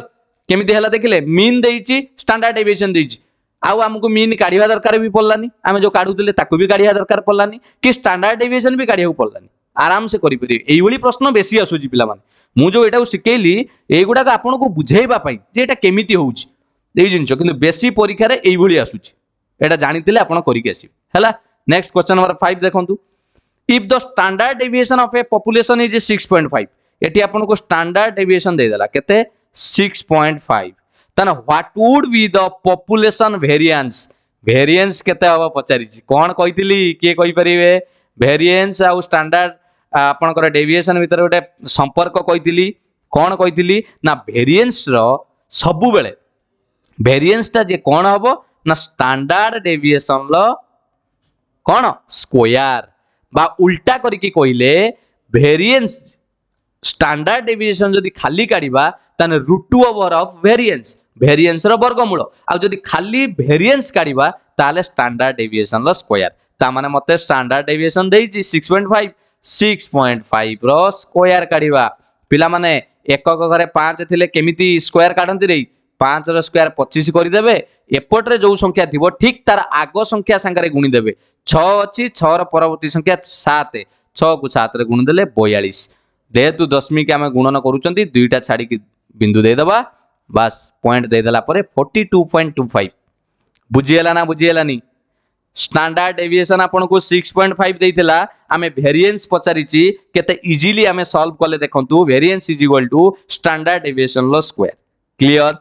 केमिति हला देखिले मीन देइछि स्टैंडर्ड डेविएशन देइछि आउ हमको मीन काढिबा दरकार भी पड़लानी आमे जो काढुतिले ताकू भी काढिया दरकार पड़लानी कि स्टैंडर्ड डेविएशन भी काढिया पड़लानी आराम से करि परिबे एई होली प्रश्न बेसी आसुजी पिला माने मु जो एटा सिकेली एई गुडा का आपन को बुझेइबा पई जे एटा केमिति होउची एई जिंस किंतु बेसी परीक्षा रे एई होली आसुची एटा जानितिले आपन करि के आसी हला नेक्स्ट क्वेश्चन नंबर 5 देखंतु if the standard deviation of a population is 6.5 eighty आपन को स्टैंडर्ड डेविएशन दे देला केते 6.5 तन what would be the population variance केते हबो पचारि छी कोन कहितली के कहि परिबे वेरिएंस आ स्टैंडर्ड आपनकर डेविएशन भीतर गोटे संपर्क कहितली कोन कहितली ना वेरिएंस रो सबु बेले वेरिएंस ता जे कोन हबो ना स्टैंडर्ड डेविएशन लो कोन स्क्वायर बा उल्टा करी की कहिले वेरिएंस स्टैंडर्ड डेविएशन जदि खाली काढ़ा ताने √2 ओवर ऑफ वेरिएंस वेरिएंस रो वर्गमूल आ जदि खाली वेरिएंस काढ़ा ताले स्टैंडर्ड डेविएशन लो स्क्वायर ता माने मते स्टैंडर्ड डेविएशन देइची 6.5 6.5 रो स्क्वायर काढ़ा पिला माने एकक घरे 5 थिले केमिति स्क्वायर काढंती रे 5 रो स्क्वायर 25 करि देबे एपट रे जो संख्या थिबो ठीक तार आगो संख्या संगे गुणी देबे 6 अछि 6 रो परवर्ती संख्या 7 6 को 7 रे गुणी देले 42 जेहेतु दशमिक आम गुणन करूचंती दुईटा छाड़ी बिंदु दे दबा बस पॉइंट दे देला परे 42.25 बुझीला ना बुझीलानी स्टैंडर्ड डेविएशन आपन को 6.5 देइथिला आमे वेरिएंस पचारिची केते इजीली आमे सॉल्व करले देखंतु variance is equal to standard deviation लो स्क्वायर क्लियर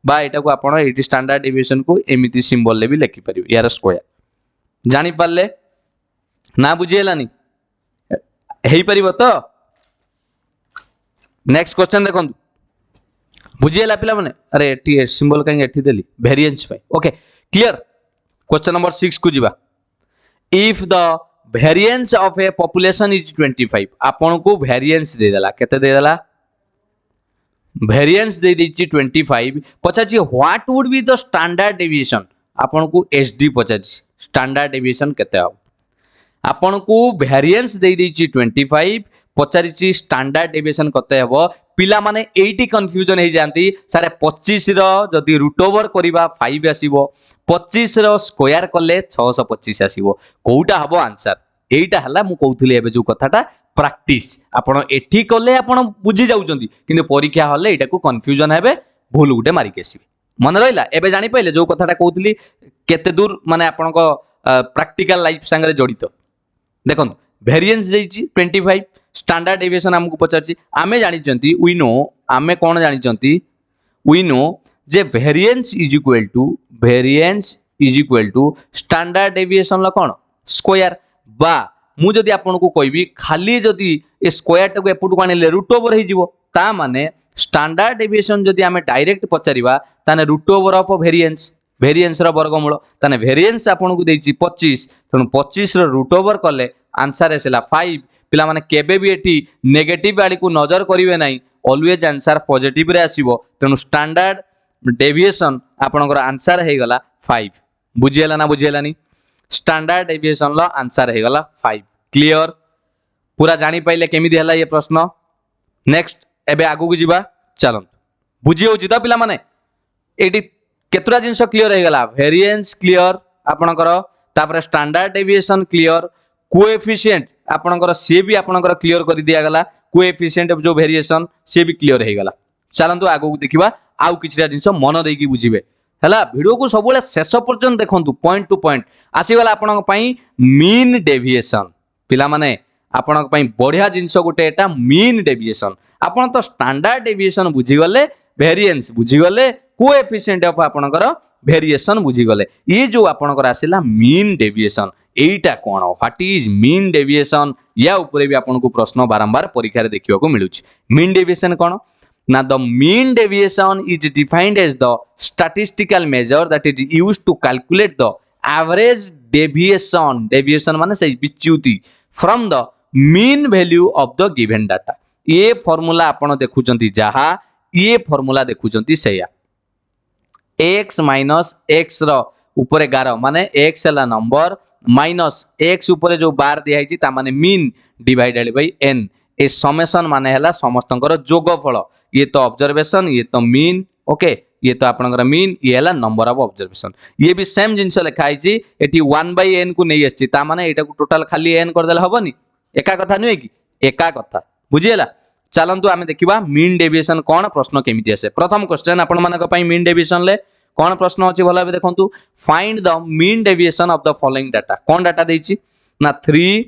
बा एटा को आपण एटी स्टैंडर्ड डेविएशन को एमिति सिंबल ले भी लिखि परियो यार स्क्वायर जानि पारले ना बुझीलानी हेई परिबो तो नेक्स्ट क्वेश्चन देखो बुझीला पिला माने अरे एटी सिंबल कहीं एठी देली वेरिएंस पे ओके क्लियर क्वेश्चन नंबर 6 को जीवा if the variance of a population is 25 आपन को वेरिएंस दे देला केते दे देला वेरिएंस दे देची 25 पचाची what would be the standard deviation आपन को एसडी पचाची स्टैंडर्ड डेविएशन केते हो आपन को वेरिएंस दे देची 25 पचारिची स्टैंडर्ड डेविएशन कते हबो पिला माने एटी कंफ्यूजन हे जानती सारे 25 रो जदी रूट ओवर करिबा 5 आसीबो 25 रो स्क्वायर करले 625 आसीबो कोउटा हबो आंसर एटा हला मु कहउथली एबे जो कथाटा प्रैक्टिस आपण एठी करले आपण बुझी जाउचंती किंतु परीक्षा हले एटा को कंफ्यूजन हेबे भूल गुटे मारी के आसीबे मन रहिला एबे जानि पहिले जो कथाटा कहउथली केते दूर माने आपण को प्रैक्टिकल लाइफ संगे जडित देखन वेरिएंस देइची 25 स्टैंडर्ड डेविएशन हमको पचारची आमे जानिचंती वी नो आमे कोन जानिचंती वी नो जे variance is equal to standard deviation ला कोन स्क्वायर बा मु जदी आपन को कहबी खाली जदी ए स्क्वायर टाको एपुट कानिले रूट ओवर हे जिवो ता माने स्टैंडर्ड डेविएशन जदी आमे डायरेक्ट पचारिबा ताने रूट ओवर ऑफ वेरिएंस रो वर्गमूल ताने वेरिएंस आपन को देइची 25 तनु 25 रो रूट ओवर करले आंसर एसला 5 पिला माने केबे भी एठी नेगेटिव आड़ी को नजर करिवे नाही ऑलवेज आंसर पॉजिटिव रे आसीबो तेनु स्टैंडर्ड डेविएशन आपनकर आंसर हे गला 5 बुझियला ना बुझियलानी स्टैंडर्ड डेविएशन लो आंसर हे गला 5 क्लियर पूरा जानि पाइले केमिदि हला ये प्रश्न नेक्स्ट एबे आगु को जिबा चलन बुझि होची त पिला माने एठी केतरा जिंस क्लियर हे गला वेरिएंस क्लियर आपनकर तापर स्टैंडर्ड डेविएशन क्लियर कोएफिशिएंट आपनकर से भी आपनकर क्लियर कर दिया गला कोएफिशिएंट ऑफ जो वेरिएशन से भी क्लियर हे गला चलंतु आगो को देखिबा आउ किछरा जिंस मन देई की बुझिबे हला वीडियो को सबले शेष पर्यंत देखंतु पॉइंट टू पॉइंट आसी गला आपनक पई मीन डेविएशन पिला माने आपनक पई बढ़िया जिंस गोटे एटा मीन डेविएशन आपन तो स्टैंडर्ड डेविएशन बुझी गले वेरिएंस बुझी गले कोएफिशिएंट ऑफ आपनकर वेरिएशन बुझी गले ये जो आपनकर आसिला mean deviation Etah cone what is mean deviation या ऊपर भी आपन को प्रश्न बारंबार परीक्षा रे देखियो को मिलुची मीन डेविएशन कोन ना the mean deviation is defined as the statistical measure that is used to calculate the average deviation माने से विच्युति from the mean value of the given data ये फार्मूला आपन देखुचंती जहा ये फार्मूला देखुचंती सेया x माइनस x रो ऊपर 11 माने x हला नंबर माइनस x ऊपर जो बार दिया है ता माने mean divided by n A summation माने हला समस्तंकर जोगफल ये तो ऑब्जर्वेशन ये तो मीन ओके ये तो आपनकर मीन ये हला नंबर ऑफ ऑब्जर्वेशन ये भी सेम जिंस लिखा है एटी 1/n को नहीं आछि ता माने एटा को टोटल खाली n कर देला हबनी एका कथा नुए कि एका कथा बुझियला चलंतु आमे देखिबा मीन डेविएशन कोन प्रश्न केमिति आसे प्रथम क्वेश्चन आपन मानक पई मीन डेविएशन ले कोन प्रश्न अछि भला बे देखंतु find the mean deviation of the following data कोन डाटा देछि ना 3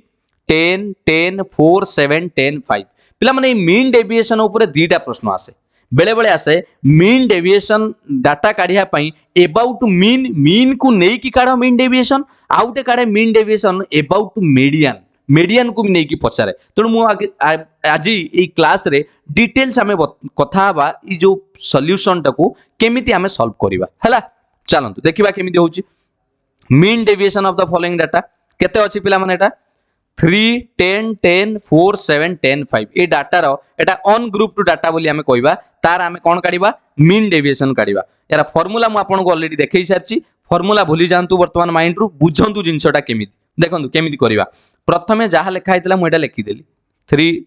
10 10 4 7 10 5 पिला माने मीन डेविएशन ऊपर दीटा प्रश्न आसे बेले बेले आसे मीन डेविएशन डाटा काढिया पई अबाउट मीन को नै कि काढो मीन डेविएशन आउटे काढे मीन डेविएशन अबाउट मीडियन को भी नहीं कि पचारे तेणु मु आज ये क्लास रे डिटेल्स आमे कथा बा ई जो सॉल्यूशन टाको केमिति आमे सॉल्व करिबा हला चलंतु देखिबा केमिति होची mean deviation of the following data केते अछि पिला माने एटा 3 10 10 4 7 10 5 ए data row Etah on group to data बोली हमें कहबा तार हमें कोन काढिबा मीन डेविएशन काढिबा यार फार्मूला मु आपन को ऑलरेडी देखै सारची फार्मूला भूली जानतु वर्तमान माइंड रु बुझंतु जिंसटा केमिति देखंतु केमिति करिबा प्रथमे जहा लिखा हैतला मु एटा लिखि देली 3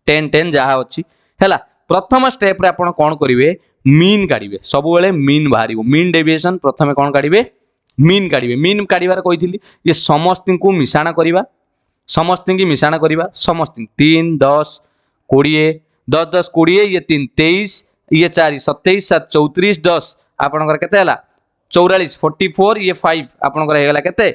10 10 जहा अछि हैला प्रथम स्टेप रे आपन कोन करिवे मीन काढिबे सब बेले मीन बाहरिबो मीन डेविएशन प्रथमे कोन काढिबे मीन काढिबे मीन काढिबार कहिथिली ये समस्त को मिसाणा करिबा समस्त की मिसाण करवा समस्त 3 10 20 10 10 20 ये 3 23 ये 4 27 7 34 10 आपनकर केते हला 44 44 ये 5 आपनकर हेगला केते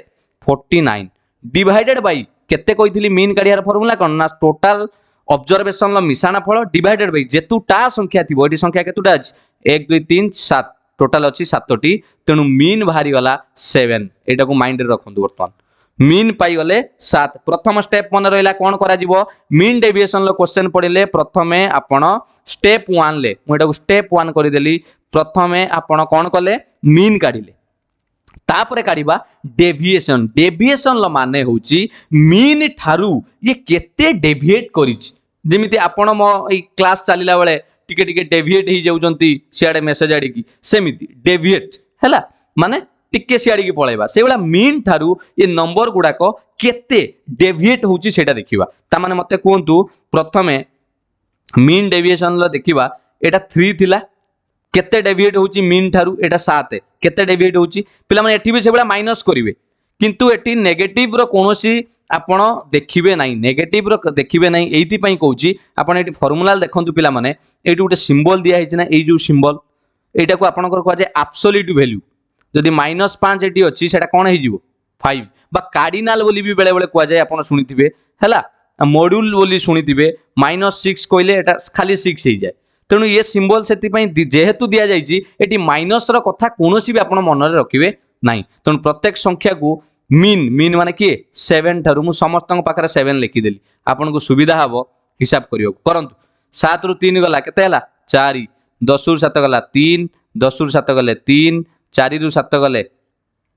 49 डिवाइडेड बाय केते कहिथिली मीन काढियार फार्मूला कोन ना टोटल ऑब्जर्वेशन लो मिसाण फल डिवाइडेड बाय जेतुटा संख्या थिबो एटी संख्या केतुटा अछि 1 2 3 7 टोटल अछि 7 टी तेनु मीन बाहरी गला 7 एटा को माइंड रे रखंतु वर्तमान मीन पाई गले 7 प्रथम स्टेप मन रहिला कोन करा जिवो मीन डेविएशन लो क्वेश्चन पडिले प्रथमे आपण स्टेप 1 ले मु एटा को स्टेप 1 करि देली प्रथमे आपण कोन कले मीन काढिले तापरे काढिबा डेविएशन डेविएशन लो माने होची मीन थारू ये केते डेविएट करिछि जेमिति आपण मो ए क्लास चलिला बेले टिके टिके डेविएट ही जाउचंती सियाडे मेसेज आडी की सेमिति डेविएट हैला माने टिके सियाडी की पळेबा से वाला मीन थारू ये नंबर गुडाक केते डेविएट होची सेटा देखिबा ता माने मते कोंतु प्रथमे मीन डेविएशन लो देखिबा एटा 3 थिला केते डेविएट होची मीन थारू एटा 7 केते डेविएट होची पिला माने एठी भी से वाला माइनस करिवे किंतु एठी नेगेटिव रो कोनोसी आपण देखिबे नाही नेगेटिव रो देखिबे नाही एथि पई कहूची आपण एठी फार्मूला देखंतु पिला माने एठी उटे सिंबल दिया हिच ना ए जो सिंबल एटा को आपनकर कहवा जे एब्सोल्यूट वैल्यू जदि -5 एटी अछि सेटा कोन हे जिवो 5 बा कार्डिनल बोली भी बेले बेले कहवा जाय आपण सुनिथिबे हैला मॉड्यूल बोली सुनिथिबे -6 कहले एटा खाली 6 हे जाय तेनु ये सिंबल सेति पई जेहेतु दिया जायछि एटी माइनस रो कथा कोनोसी भी आपण मन रे रखिबे नाही तेनु प्रत्येक संख्या को मीन मीन माने के 7 थारु मु समस्त पाखरे 7 लिखि देली आपण को सुविधा हबो हिसाब करियो करंतु 7 रु 3 गला केते हला 4 10 रु 7 गला 3 10 रु 7 गले 3 4 रु 7 गले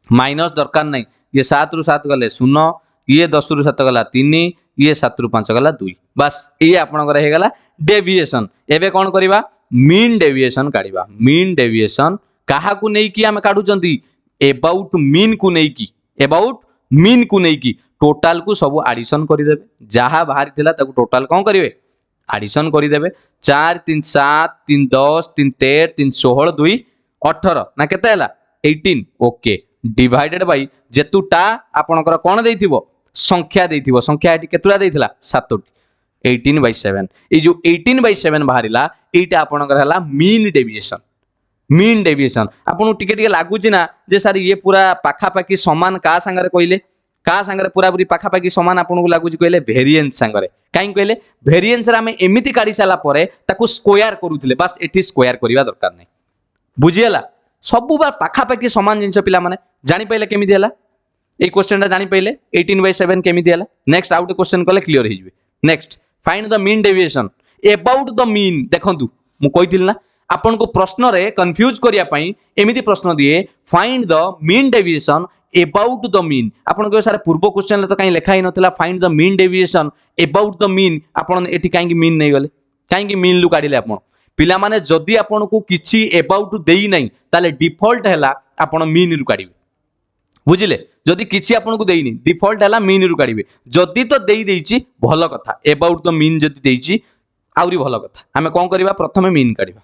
माइनस दरकार नहीं ये 7 रु 7 गले 0 ये 10 रु 7 गला 3 ये 7 रु 5 गला 2 बस ये आपनकर हे गला डेविएशन एबे कोन करिबा मीन डेविएशन काढिबा मीन डेविएशन काहा को नै कि हम काढुचंती अबाउट मीन को नै कि अबाउट मीन को नै कि टोटल को सब एडिशन करि देबे जहा बाहरी थिला ताको टोटल कोन करिवे एडिशन करि देबे 4 3 7 3 10 3 13 3 16 2 18 ना केते हला 18 ओके डिवाइडेड बाय जेतुटा आपनकर कोन देइथिबो संख्या देइथिबो संख्या एटी केतुला देइथिला 7 18/7 ए जो 18/7 बाहरिला एटा आपनकर हला मीन डेविएशन आपन टिके टिके लागु छी ना जे सर ये पूरा पाखा पाखी समान का संगरे कइले का संगरे पूरा पूरी पाखा पाखी समान आपन को लागु छी कइले वेरिएंस संगरे काई कइले वेरिएंस रे हम एमिति काढी साला परे ताकू स्क्वायर करूथिले बस एठी स्क्वायर करिवा दरकार नै बुझियला सब बार पाखा पाखी समान जिंस पिला माने जानि पइले केमिति हला ए क्वेश्चन ता जानि पइले 18/7 केमिति हला नेक्स्ट आउट क्वेश्चन कले क्लियर हे जिवे next find the mean deviation about the mean देखंतु मु कहिथिल ना आपन को प्रश्न रे कंफ्यूज करिया पई एमिति प्रश्न दिए find the mean deviation about the mean आपन को सारे पूर्व क्वेश्चन ले तो काई लिखा ही नथिला find the mean deviation about the mean आपन एठी काई मीन नै गले काई मीन लु काढिले आपन पिला माने जदी आपन को किछि अबाउट देई नै ताले डिफॉल्ट हैला आपन मीन रु काढिबे बुझिले जदी किछि आपन को देई नै डिफॉल्ट हैला मीन रु काढिबे जदी तो देई देइछि भलो कथा अबाउट द मीन जदी देइछि आउरी भलो कथा हमें कोन करबा प्रथमे मीन काढिबा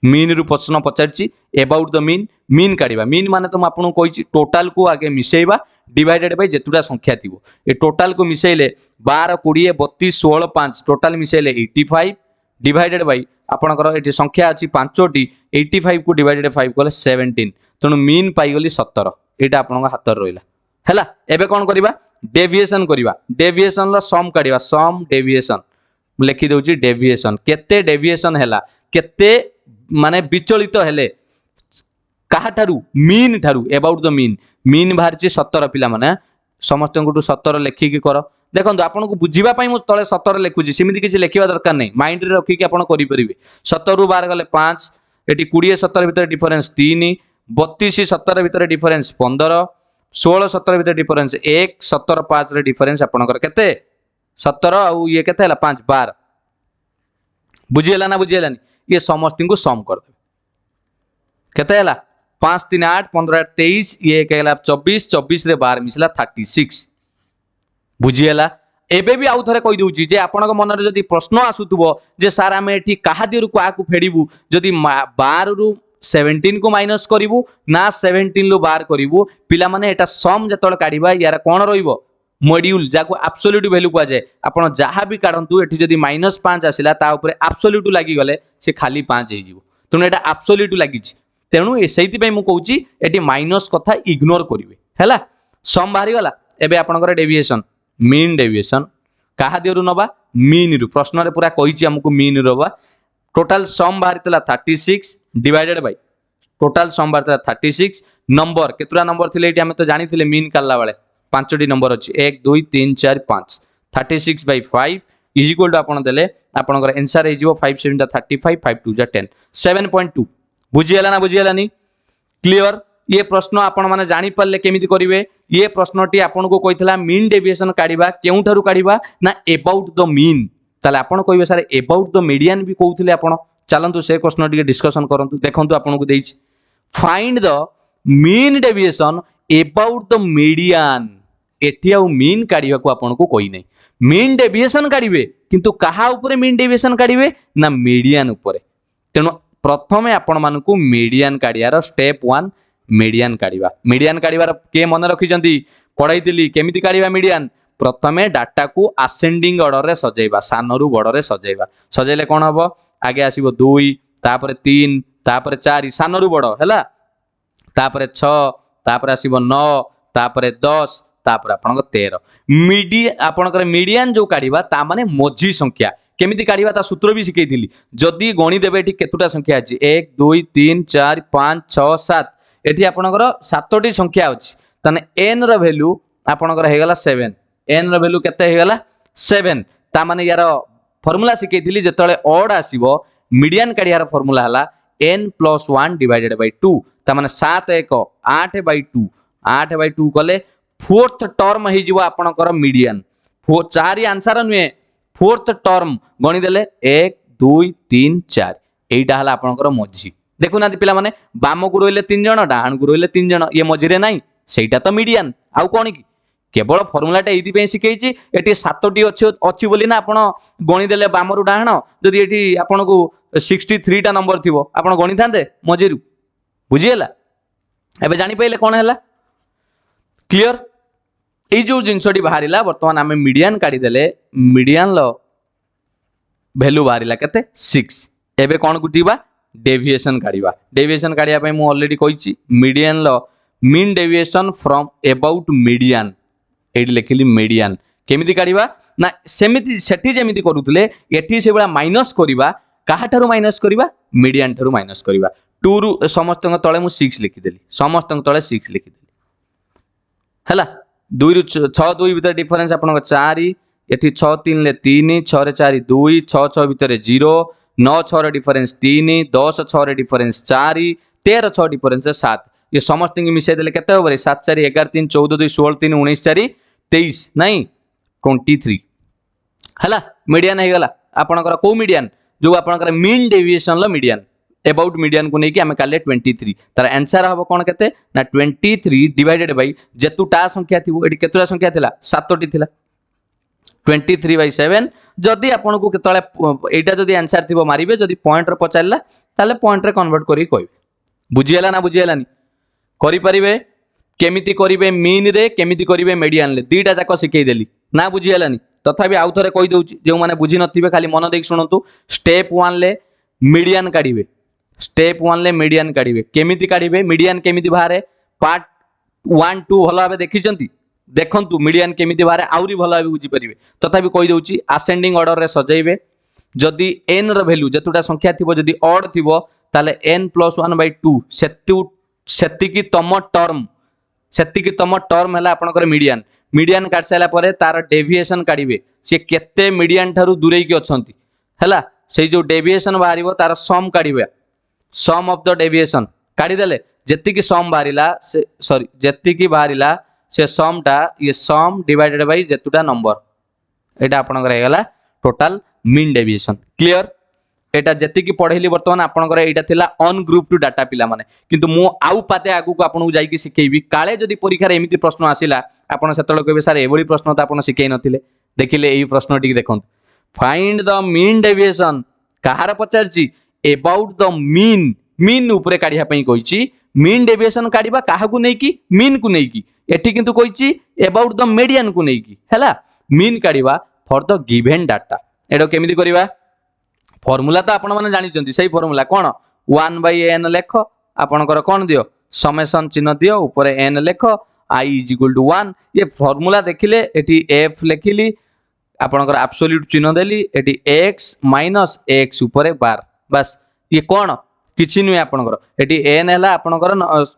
मीन रु प्रश्न पचारछि अबाउट द मीन मीन काढिबा मीन माने तो आपन को कहिछि टोटल को आगे मिसेइबा डिवाइडेड बाय जेतुडा संख्या थिबो ए टोटल को मिसेइले 12 20 32 16 5 टोटल मिसेइले 85 डिवाइडेड बाय आपनकर एठी संख्या अछि 5टी 85 को डिवाइडेड 5 कोले 17 तणु मीन पाई गली 17 एटा आपन हाथ रहिला हैला एबे कोन करबा डेविएशन लो सम काढिबा सम डेविएशन लिखि दउची डेविएशन केते डेविएशन हैला केते माने विचलित हेले कहा ठारू मीन ठारू अबाउट द मीन बाहरची 17 पिला माने समस्त को 17 लेखि के कर देखंतु आपन को बुझिबा पई मु तळे 17 लेखुची सिमिति किछि लेखिबा दरकार नै माइंड रे रखि के आपन करि परिबे 17 रु 12 गले 5 एटी 20 17 भीतर डिफरेंस 3 32 17 भीतर डिफरेंस 15 16 17 भीतर डिफरेंस 1 17 5 रे डिफरेंस आपनकर केते 17 आउ ये केते हला 5 12 बुझीला ना बुझीलानी ये समस्त को सम कर दे केते हला 5 3 8 15 8 23 ये कहला 24 24 रे 12 मिसला 36 बुझीला एबे भी आउ थरे कहि दउची जे आपनक मन रे जदी प्रश्न आसुतबो जे सार आमे एठी काहा दिरु को आकु फेडिबू जदी 12 रु 17 को माइनस करिवु ना 17 लु 12 करिवु पिला माने एटा सम जतळ काढिबा यार कोन रहिबो मॉड्यूल जाको एब्सोल्यूट वैल्यू कुआ जाए आपण जहाँ भी काढंतु एठी जदी -5 आसिला ता ऊपर एब्सोल्यूट लागि गले से खाली 5 हे जिवो तेणु एटा एब्सोल्यूट लागि छि तेणु ए सेति पय मु कहूची एठी माइनस कथा इग्नोर करिवे हैला सम बाहरी गला एबे आपनकर डेविएशन मीन डेविएशन काहा दियरु नबा मीन रु प्रश्न रे पूरा कहिछि हमकु मीन रबा टोटल सम बाहरितला 36 डिवाइडेड बाय टोटल सम बाहरितला 36 नंबर केतुरा नंबर थिले एठी हम तो जानिथिले मीन काल्ला बेले 5टी नंबर अछि 1 2 3 4 5 36 by 5 इज इक्वल टू आपण देले आपनकर आंसर हे जिवो 5 7 35 5 2 10 7.2 बुझियला ना बुझियलानी क्लियर ये प्रश्न आपण माने जानि परले केमिति करिवे ये प्रश्नटी आपण को कहितला मीन डेविएशन काढिबा केउ ठारू काढिबा ना अबाउट द मीन ताले आपण कहिबे सर अबाउट द मीडियन भी कहउथिले आपण चलंतु से क्वेश्चन टिके डिस्कशन करंतु देखंतु आपण को देइछि find the mean deviation about the median एठी आउ मीन काढिबा को आपण को कहि नै मीन डेविएशन काढिबे किंतु कहा ऊपर मीन डेविएशन काढिबे ना मीडियन ऊपर तेनु प्रथमे आपण मानकु मीडियन काढियार स्टेप 1 मीडियन काढिबार के मन रखिजंती पढाइतिली केमिति काढिबा मीडियन प्रथमे डाटा को असेंडिंग ऑर्डर रे सजेइबा सानरु बड़ रे सजेइबा सजेले कोन हबो आगे आसीबो 2 तापर 3 तापर 4 सानरु बड़ हैला तापर 6 तापर आसीबो 9 तापर 10 तापर आपनक 13 आपनकर मीडियन जो काढिबा ता माने मझी संख्या केमिति काढिबा ता सूत्र भी सिकेइथिली जदी गणी देबे एठी केतुटा संख्या अछि 1 2 3 4 5 6 7 एठी आपनकर 7टी संख्या अछि तने n रो वैल्यू आपनकर हे गला 7 n रो वैल्यू केते हे गला 7 ता माने यार फार्मूला सिकेइथिली जेतळे ऑड आसीबो मीडियन काढियार फार्मूला हला n + 1 डिवाइडेड बाय 2 ता माने 7 1 8 बाय 2 8 बाय 2 कले फोर्थ टर्म हे जिवो आपनकर मीडियन चारि आंसर नुए फोर्थ टर्म गणी देले 1 2 3 4 एटा हला आपनकर मझी देखु ना पिला माने बाम को रोइले 3 जण डाहण को रोइले 3 जण ये मझिरे नाही सेटा तो मीडियन आउ कोन की केवल फार्मूलाटा एथि पे सिकेइछि एटी 7टी अछि बोली ना आपण गणी देले बामरु डाहण जदि एटी आपण को 63 टा नंबर थिबो आपण गणी थांते मझिरु बुझियला एबे जानि पइले कोन हैला क्लियर ए जो जिंसटी बाहरिला वर्तमान आमे मीडियन काढी देले मीडियन लो वैल्यू बाहरिला केते 6 एबे कोन गुटिबा डेविएशन काढिया पय मु ऑलरेडी कहिछि मीडियन लो mean deviation from about median एडी लेखिली मीडियन केमिति काढिबा ना सेमिति सेठी जेमिति करूतले एठी से बळा माइनस करिबा काहा ठारू माइनस करिबा मीडियन ठारू माइनस करिबा 2 रु समस्तक तळे मु 6 लिखि देली समस्तक तळे 6 लिखि देली हला 2 रु 6 2 भीतर डिफरेंस आपन 4 एठी 6 3 ले 3 6 रे 4 2 6 6 भीतर 0 9 6 रे डिफरेंस 3 10 6 रे डिफरेंस 4 13 6 डिफरेंस 7 ये समस्त मिसाई देले केते होबरे 7 4 11 3 14 2 16 3 19 4 23 नहीं 23 हला मीडियन हे गला आपनकर को मीडियन जो आपनकर mean deviation low median about median को नहीं कि हमें काले 23 तार आंसर हम कौन के ना 23 डिवाइडेड बाय जेतुटा संख्या थी एटी केतुटा संख्या थिला 7टी थिला 23 by 7 जदि आपन को केतले एटा जदि आंसर थिबो मारिबे जदि पॉइंट रे पचारला ताले पॉइंट रे कन्वर्ट करी कहबे बुझियला ना बुझियलानी करि परिबे केमिति करिवे मीन रे केमिति करिवे मीडियन ले दीटा जाक सिखै देली ना बुझियलानी तथापि आउ थरे कहि दउची जे माने बुझि नथिबे खाली मन देख सुनंतु स्टेप 1 ले मीडियन काढिबे स्टेप 1 ले मीडियन काढिबे केमिति काढिबे मीडियन केमिति बाहरे पार्ट 1 2 भलो भाबे देखिचंती देखंतु मीडियन केमिति बाहरे आउरी भलो भाबे बुझि परिबे तथापि कहि दउची असेंडिंग ऑर्डर रे सजाइबे जदि n रो वैल्यू जेतुटा संख्या थिबो जदि ऑड थिबो ताले n + 1 by 2 सेति की तम टर्म हला आपनकर मीडियन मीडियन काट साला परे तार डेविएशन काढिबे से केते मीडियन थारु दूरै की अछंती हला से जो डेविएशन बाहरिबो तार सम काढिबे सम ऑफ द डेविएशन काढी देले जेति की सम बाहरिला से सॉरी जेति की बाहरिला से सम टा ये सम डिवाइडेड बाय जेतुटा नंबर एटा आपनकर हेगला टोटल मीन डेविएशन क्लियर एटा जति की पढ़ेली वर्तमान आपनकर एटा थिला ऑन ग्रुप टू डाटा पिला माने किंतु मु आउ पाते आगु को आपन जाई की सिखेबी काले जदी परीक्षा रे एमिति प्रश्न आसिला आपन सेतळ कहबे सर एबोली प्रश्न त आपन सिखै नथिले देखिले एई प्रश्न टिक देखंत फाइंड द मीन डेविएशन कहार पचारची अबाउट द मीन मीन ऊपर काढिया पई कहिची मीन डेविएशन काढिबा काहाकू नै की मीन को नै की एठी किंतु कहिची अबाउट द मीडियन को नै की हैला मीन काढिबा फॉर द गिवन डाटा एडो केमिति करिबा फॉर्मूला तो आपण माने जानि चंती सही फॉर्मूला कोन 1/n लेख आपनकर कोन दियो समेशन चिन्ह दियो ऊपर n लेख i = 1 ये फॉर्मूला देखिले एठी f लेखिली आपनकर एब्सोल्यूट चिन्ह देली एठी x - x ऊपर बार बस ये कोन किछि नुय आपनकर एठी n हला आपनकर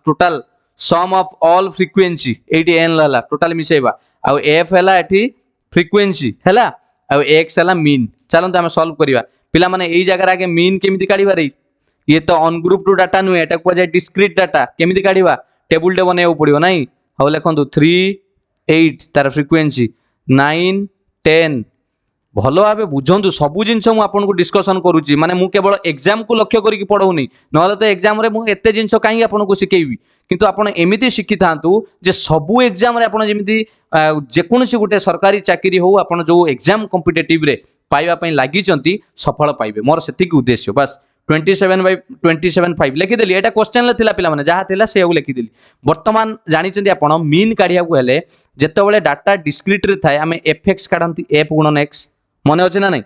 total sum of all frequency एठी n हला टोटल मिसेबा आ f हला एठी फ्रीक्वेंसी हला आ x हला मीन चलंत हम सॉल्व करिवा पिला माने एई जगह आगे मीन केमिति काढिबा रे ये तो ऑन ग्रुप टू डाटा नुय एटा को जाय डिस्क्रीट डाटा केमिति काढिबा टेबल डे बनेउ पड़ियो नाही हाउ लेखंतु 3 8 तार फ्रीक्वेंसी 9 10 भलो भाबे बुझंतु सबु जिंस मु आपन को डिस्कशन करूची माने मु केवल एग्जाम को लक्ष्य करी पढौनी नहले तो एग्जाम रे मु एते जिंस काई आपन को सिकेबी किंतु आपन एमिति शिखि थांतु जे सबु एग्जाम रे आपन जेमिति जे कोनसी गुटे सरकारी चाकरी हो आपन जो एग्जाम कॉम्पिटिटिव रे पाइबा पई लागि चंती सफल पाइबे मोर सेति की उद्देश्य बस 27/27 लिखि देली एटा क्वेश्चन ले थिला पिला माने जहा थिला से लिखि देली वर्तमान जानि चंती आपन मीन काढिया को हेले जेते बेले डाटा डिस्क्रीट रे थाए हमें fx काढंती f गुणन x मने अछि ना नहीं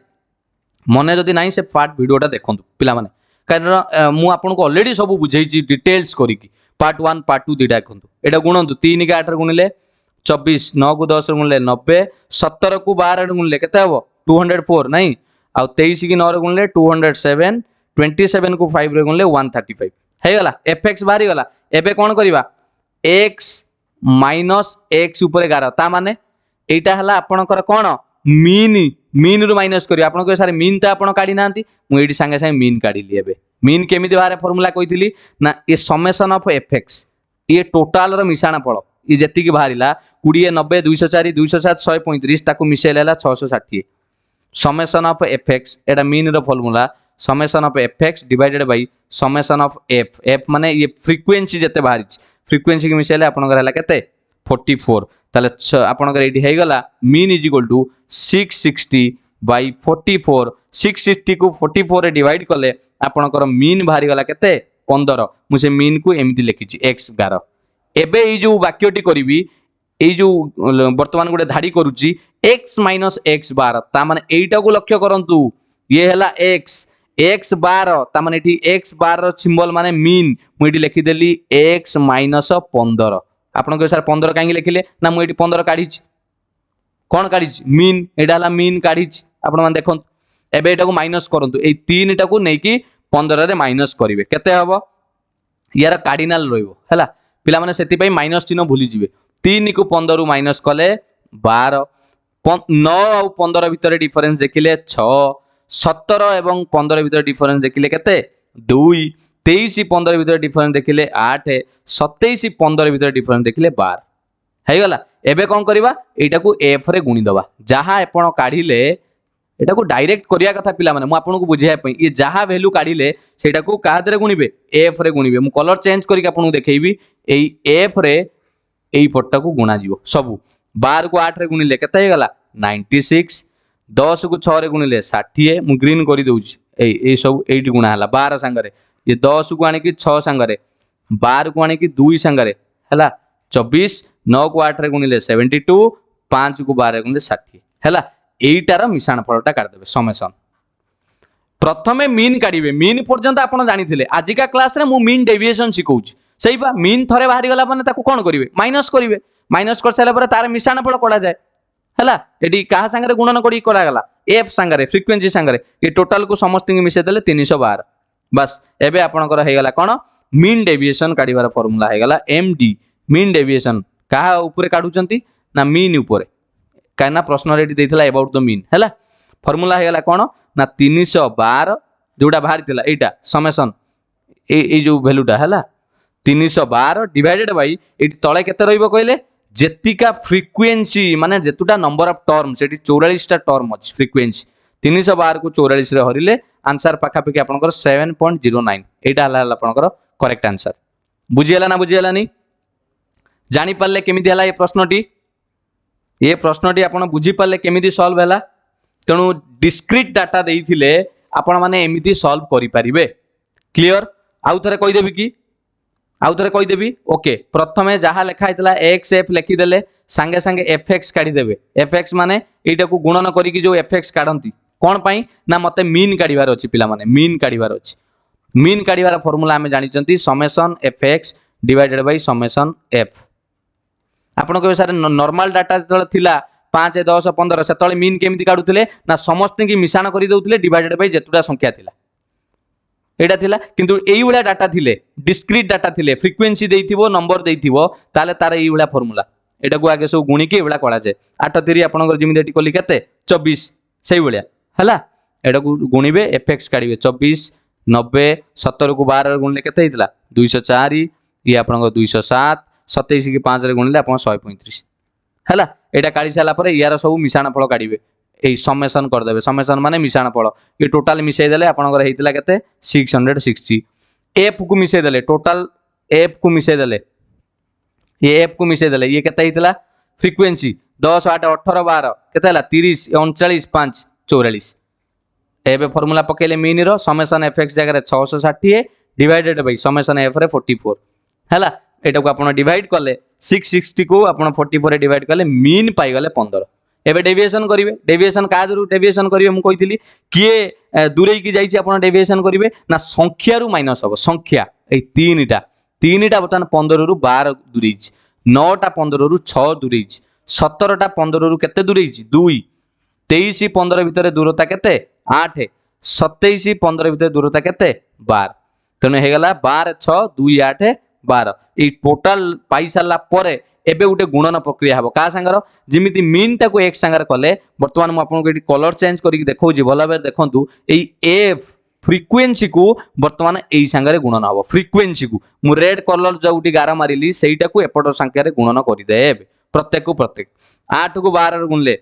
मने जदि नहीं से पार्ट वीडियोटा देखंतु पिला माने कारण मु आपन को ऑलरेडी सब बुझैची डिटेल्स करी की पार्ट 1 पार्ट 2 दिडा देखंतु एटा गुणंतु 3 के 8 रे गुणिले 24 9 को 10 रे गुणिले 90 17 को 12 रे गुणिले केते हबो 204 नहीं आ 23 की 9 रे गुणिले 207 27 को 5 रे गुणिले 135 हे गला fx बारी गला एबे कोन करिवा x - x ऊपर 11 ता माने एटा हला आपनकर कोन मीन रु माइनस करियो आपन को सारे मीन त आपन काढी नांती मु एडी संगे संगे मीन काढिली एबे मीन केमिति बारे फार्मूला कहितली ना ये समेशन ऑफ fx ये टोटल रो मिसाणा फळ ये जेति की बाहरिला 20 90 204 207 135 ताको मिसेलेला 660 समेशन ऑफ fx एटा मीन रो formula summation of fx divided by summation of f माने ये फ्रीक्वेंसी जेते बाहरि फ्रीक्वेंसी के मिसेले आपन हला केते 44 ताले आपन एडी हे गला मीन = 660/44 660 को 44 रे डिवाइड कले आपनकर मीन बाहरि गला केते 15 मु से मीन को एमिति लिखिची x 11 एबे ई जो वाक्यटी करिवि ए जो वर्तमान गोटे धाड़ी करूची x - x बार ता माने एटा को लक्ष्य करंतु ये हला x बार ता माने एठी x बार रो सिंबल माने मीन मु एठी लिखि देली x - 15 आपन को सर 15 काहे लिखिले ना मु एठी 15 काढीची कोन काढीची मीन एटा हला मीन काढीची आपन मान देखन एबे एटा को माइनस करंतु ए 3 टा को नै कि 15 रे माइनस करिवे केते हबो यार कार्डिनल रहइबो हला पिला माने सेति पई माइनस चिन्ह भूली जिवे 3 को 15 रु माइनस कले 12 9 और 15 भितर डिफरेंस देखिले 6 17 एवं 15 भितर डिफरेंस देखिले केते 2 23 15 भितर डिफरेंस देखिले 8 27 15 भितर डिफरेंस देखिले 12 हे गला एबे कोन करबा एटा को f रे गुणी दबा जहा आपण काढिले एटा को डायरेक्ट करिया कथा पिला माने मु आपन को बुझाय पई ये जहा वैल्यू काढिले सेटा को का दरे गुणीबे f रे गुणीबे मु कलर चेंज करी के आपन को देखेबी एई f रे एई पट्टा को गुणा जीवो सब 12 को 8 रे गुणिले केते हे गला 96 10 को 6 रे गुणिले 60 मु ग्रीन करी दउची एई सब 8 गुणा हला 12 संगरे ये 10 को आनी कि 6 संगरे 12 को आनी कि 2 संगरे हला 24 9 को 8 रे गुणिले 72 5 को 12 रे गुणिले 60 हला एइटार मिश्रण फलटा काढ देबे समेशन प्रथमे मीन काढिबे मीन पर्यंत आपण जानिथिले आजिका क्लास रे मु मीन डेविएशन सिखौची सही बा मीन थरे बाहरी गला माने ताको कोन करिवे माइनस करिवे माइनस कर साला पर तार मिश्रण फल कोडा जाय हला एडी कहा संगे गुणन करी कोडा गला f संगे फ्रीक्वेंसी संगे ये टोटल को समस्त मिसे देले 312 बस एबे आपनकर हे गला कोन मीन डेविएशन काढिबार फार्मूला हे गला md मीन डेविएशन कहा ऊपर काढुचंती ना मीन ऊपर काना प्रश्न रेडी देथिला अबाउट द मीन हला फार्मूला हे गला कोन ना 312 जोडा बाहरी थिला एटा समेशन ए जो वैल्यूटा हला 312 डिवाइडेड बाय एटी तळे केते रहइबो कहले जेतिका फ्रिक्वेन्सी माने जेतुटा नंबर ऑफ टर्म सेठी 44 टा टर्म अछि फ्रिक्वेन्सी 312 को 44 रे हरिले आंसर पाखापाखि आपनकर 7.09 एटा हला आपनकर करेक्ट आंसर बुझियला ना बुझियलानी जानि पारले केमिति हला ए प्रश्नटी ये प्रश्नटी आपण बुझी पारले केमिति सॉल्व हला तेणु डिस्क्रीट डाटा देइथिले आपण माने एमिति सॉल्व करि परिबे क्लियर आउ थरे कहि देबी कि आउ थरे कहि देबी ओके प्रथमे जहा लेखा हितला एक्स एफ लिखि देले संगे संगे एफ एक्स काढी देबे एफ एक्स माने एटा को गुणन करी कि जो एफ एक्स काढंती कोन पई ना मते मीन काढिबार अछि पिला माने मीन काढिबार अछि मीन काढिबार फार्मूला हमें जानि चंती summation F X divided by summation F आपण कहबे सर नॉर्मल डाटा जतले थिला 5 10 15 सेतले मीन केमिति काढुथिले ना समस्त की मिशान करि दउथिले डिवाइडेड बाय जेतुडा संख्या थिला एटा थिला किंतु एई उला डाटा थिले डिस्क्रीट डाटा थिले फ्रिक्वेन्सी देइथिबो नंबर देइथिबो ताले तार एई उला फार्मूला एटा को आगे सब गुणी के एवला करा जाय 8 3 आपनकर जिमि देटी कोली केते 24 सेई बलिया हला एटा को गुणीबे एफएक्स काढिबे 24 90 70 को 12 रे गुणले केते हितला 204 ये आपनकर 207 27 की 5 रे गुणले आपन 135 हला एटा काढी साला परे यार सब मिशाण फळ काढिबे ए समेशन कर देबे समेशन माने मिशाण फळ ये टोटल मिसै देले आपनकर हेतिला केते 660 एफ को मिसै देले टोटल एफ को मिसै देले ये एफ को मिसै देले ये केते हितला फ्रिक्वेन्सी 10 8 18 12 केते हला 30 39 5 44 एबे फार्मूला पकेले मीन रो समेशन एफ एक्स जगह 660 डिवाइडेड बाय समेशन एफ रे 44 हला एटा को आपण डिवाइड करले 660 को आपण 44 रे डिवाइड करले मीन पाई गले 15 एबे डेविएशन करिवे डेविएशन का दरु डेविएशन करिवे हम कहितली किए दूरे की जाईची आपण डेविएशन करिवे ना संख्या रु माइनस हो संख्या ए तीनटा बतन 15 रु 12 दूरेची 9टा 15 रु 6 दूरेची 17टा 15 रु केते दूरेची 2 23 15 भितर दूरता केते 8 27 15 भितर दूरता केते 12 तने हे गला 12 6 2 8 12 ए टोटल पाई साला परे एबे गुटे गुणन प्रक्रिया हबो का संगर जिमिति मीन टाको एक संगर कले वर्तमान म आपन को एटी कलर चेंज करी देखौ जी भला बे देखंतु एई एफ फ्रिक्वेन्सी को वर्तमान एई संगरे गुणन हबो फ्रिक्वेन्सी को मु रेड कलर जोउटी गारा मारिली सेईटा को एपट संख्या रे गुणन करि देबे प्रत्येक को प्रत्येक 8 को 12 रे गुणले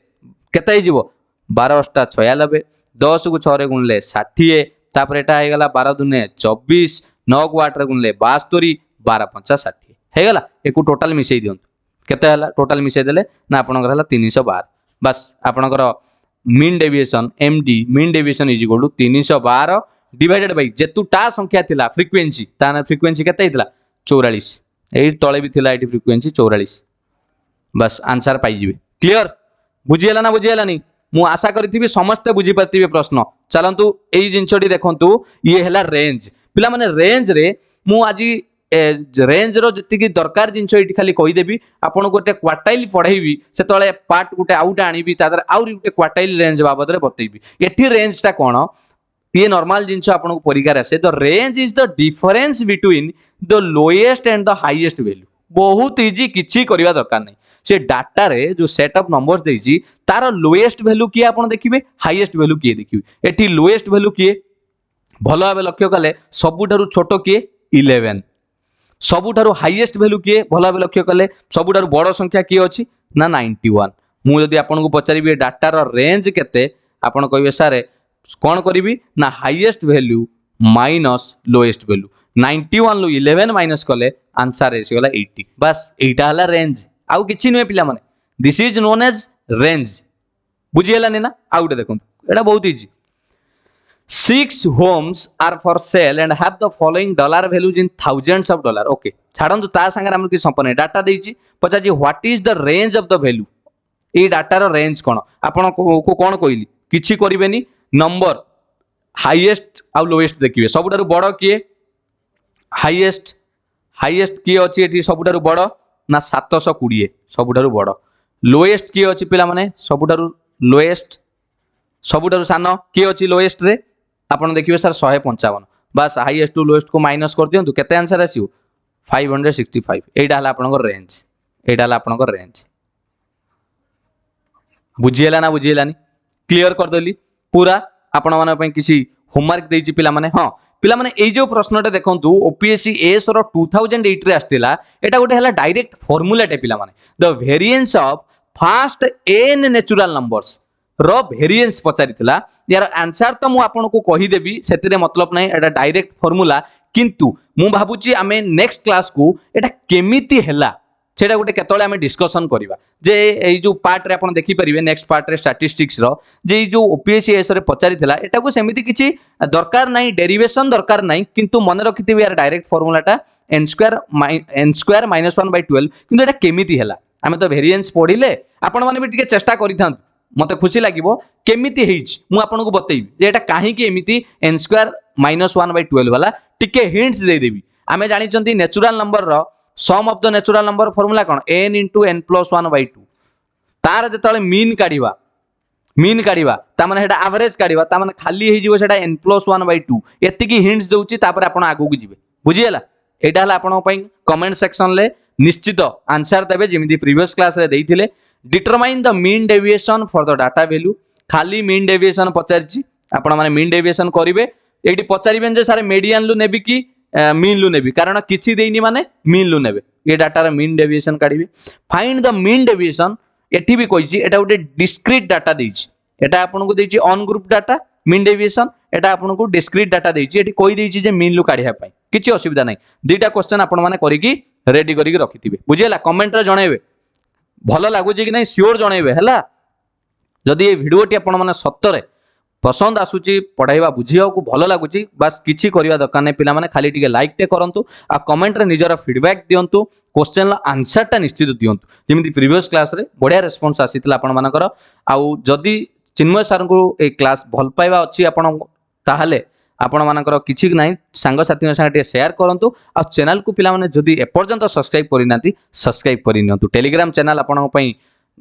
केते हे जिवो 12 8 96 10 को 6 रे गुणले 60 तापर एटा हे गला 12 दुने 24 9 को 8 रे गुणले 72 12 5 60 हे गला एको टोटल मिसै दियंतु केते हला टोटल मिसै देले ना आपनकर हला 312 बस आपनकर mean deviation MD mean deviation is equal to 312 divided by जेतुटा संख्या थिला फ्रिक्वेन्सी ताना फ्रिक्वेन्सी केते हितला 44 एई तळे भी थिला एटी फ्रिक्वेन्सी 44 बस आंसर पाई जिवे क्लियर बुझियला ना बुझियलानी मु आशा करथिबी समस्त बुझी पातिबे प्रश्न चलंतु एई जिंसडी देखंतु ये हला रेंज पिला माने रेंज रे मु आजी रेंज रो जति की दरकार जिंस एटी खाली कहि देबी आपन गोटे क्वार्टाइल पढाइबी से तळे पार्ट गोटे आउट आनिबी तादर आउरी गोटे क्वार्टाइल रेंज बाबत रे बतैबी एठी रेंज ता कोन ये नॉर्मल जिंस आपन को परीक्षा रे the range is the difference between the lowest and the highest value बहुत इजी किछि करबा दरकार नै से डाटा रे जो सेट ऑफ नंबर्स देइछि तार लोएस्ट वैल्यू की आपन देखिबे हाईएस्ट वैल्यू की देखिबे एठी लोएस्ट वैल्यू की भलो भाबे लक्ष्य कले सबुठारु छोटो की 11 सबुठारु हाईएस्ट वैल्यू किए भला भाबे लक्ष्य कले सबुठारु बड़ संख्या किए अछि ना 91 मु जदि आपन को पचारिबे डाटा रो रेंज केते आपन कहबे सारे कोन करिवि ना highest value minus lowest value 91 लो 11 माइनस कले आंसर एसी गला 80 बस एटा हला रेंज आउ किछि नुए पिला माने this is known as range बुझियलानी ना आउटे देखो एटा बहुत easy 6 homes are for sale and have the following dollar values in thousands of dollar okay छाडंतु ता संगे हम कि संपन्न डाटा देइची पचाजी what is the range of the value a data रो रेंज कोन आपन को कोन कहली किछि करिवेनी नंबर हाईएस्ट आ लोएस्ट देखिबे सबुठारु बड़ किए हाईएस्ट किए अछि एठी सबुठारु बड़ ना 720 सबुठारु बड़ लोएस्ट किए अछि पिला माने सबुठारु लोएस्ट सबुठारु सानो किए अछि लोएस्ट रे आपन देखिबे सर 155 बस हाईएस्ट टू लोएस्ट को माइनस कर दियंतु केते आंसर आसीउ 565 एटा हला आपन रेंज एटा हला आपन रेंज बुझियला ना बुझियलानी क्लियर कर देली पूरा आपण माने पई किछि होमवर्क देछि पिला माने हां पिला माने एई जो प्रश्नटे देखंतु ओपीएससी एएस रो 2008 रे आस्तिला एटा गोटे हला डायरेक्ट फार्मूला टे पिला माने the variance of first n natural numbers रो वेरिएंस पचारिथिला यार आंसर तो मु आपन को कहि देबी सेतिरे मतलब नै एटा डायरेक्ट फार्मूला किंतु मु भाबुची आमे नेक्स्ट क्लास को एटा केमिति हैला सेटा गोटे केतले आमे डिस्कशन करिवा जे एई जो पार्ट रे आपण देखि परिबे नेक्स्ट पार्ट रे स्टैटिस्टिक्स रो जे एई जो ओपीएससी एस रे पचारिथिला एटा को सेमिति किछि दरकार नै डेरिवेशन दरकार नै किंतु मन रखिथिबे यार डायरेक्ट फार्मूलाटा n स्क्वायर -1/12 किंतु एटा केमिति हैला आमे तो वेरिएंस पढिले आपण माने भी टिके चेष्टा करिथान मते खुशी लागिवो केमिति हेइछ मु आपन को बतेइबी जे एटा काहे कि एमिति n स्क्वायर -1/12 वाला टिके हिंट्स दे देबी आमे जानि चंती नेचुरल नंबर रो sum of the natural number formula कोन n * n + 1/2 तार जेतले मीन काढिबा ता माने हेटा एवरेज काढिबा ता माने खाली हे जिवो सेटा n + 1/2 एति की हिंट्स दउची तापर आपण आगु को जिवे बुझियला एटा हला आपण पई कमेंट सेक्शन ले निश्चित आंसर देबे जेमिति प्रीवियस क्लास रे देइथिले determine the mean deviation for the data value खाली मीन डेविएशन पचारची आपण माने मीन डेविएशन करिवे एठी पचारिबेन जे सारे मीडियन लु नेबी की मीन लु नेबी कारण किछि देइनी माने मीन लु नेबे ये डाटा रे मीन डेविएशन काढिबे फाइंड द मीन डेविएशन एठी भी कहिछि एटा गोटे डिस्क्रीट डाटा देइछि एटा आपन को देइछि on group data mean deviation एटा आपन को डिस्क्रीट डाटा देइछि एठी कहि देइछि जे मीन लु काढिया पई किछि असुविधा नै दुईटा क्वेश्चन आपण माने करिकि रेडी करिकि रखिथिबे बुझियला कमेंट रे जणेबे भलो लागुछि कि नै श्योर जणेबे हला जदि ए भिडियोटी आपण माने सत्तरे पसंद आसुची पढ़ाइबा बुझिया को भलो लागुची बस किछि करिवा दरकार नै पिला माने खाली टिके लाइक टे करंतु आ कमेंट रे निजरा फीडबैक दियंतु क्वेश्चन ला आंसर टा निश्चित दियंतु जेमिति प्रीवियस क्लास रे बढ़िया रिस्पांस आसीतला आपण मानकर आउ जदि चिन्मय सर को ए क्लास भल पाइबा अछि आपण ताहाले आपण मानकर किछि नै संग साथी संग टे शेयर करंतु आ चैनल को पिला माने जदि एपर्यंत सब्सक्राइब करिनांती सब्सक्राइब करिनियंतु टेलीग्राम चैनल आपण पई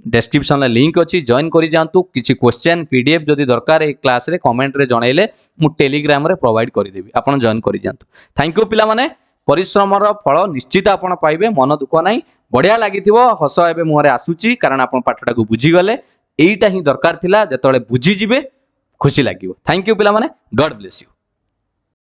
डिस्क्रिप्शन में लिंक अच्छी जॉइन करी जांतु किछि क्वेश्चन पीडीएफ जदि दरकार ए क्लास रे कमेंट रे जणाइले मु टेलीग्राम रे प्रोवाइड करि देबी आपण जॉइन करी जांतु थैंक यू पिला माने परिश्रम रो फल निश्चित आपण पाइबे मन दुख नै बढ़िया लागिथिबो हस एबे मुहरे आसुची कारण आपण पाठटा को बुझी गले एईटा ही दरकार थिला जतले बुझी जिवे खुशी लागिवो थैंक यू पिला माने गॉड ब्लेस यू।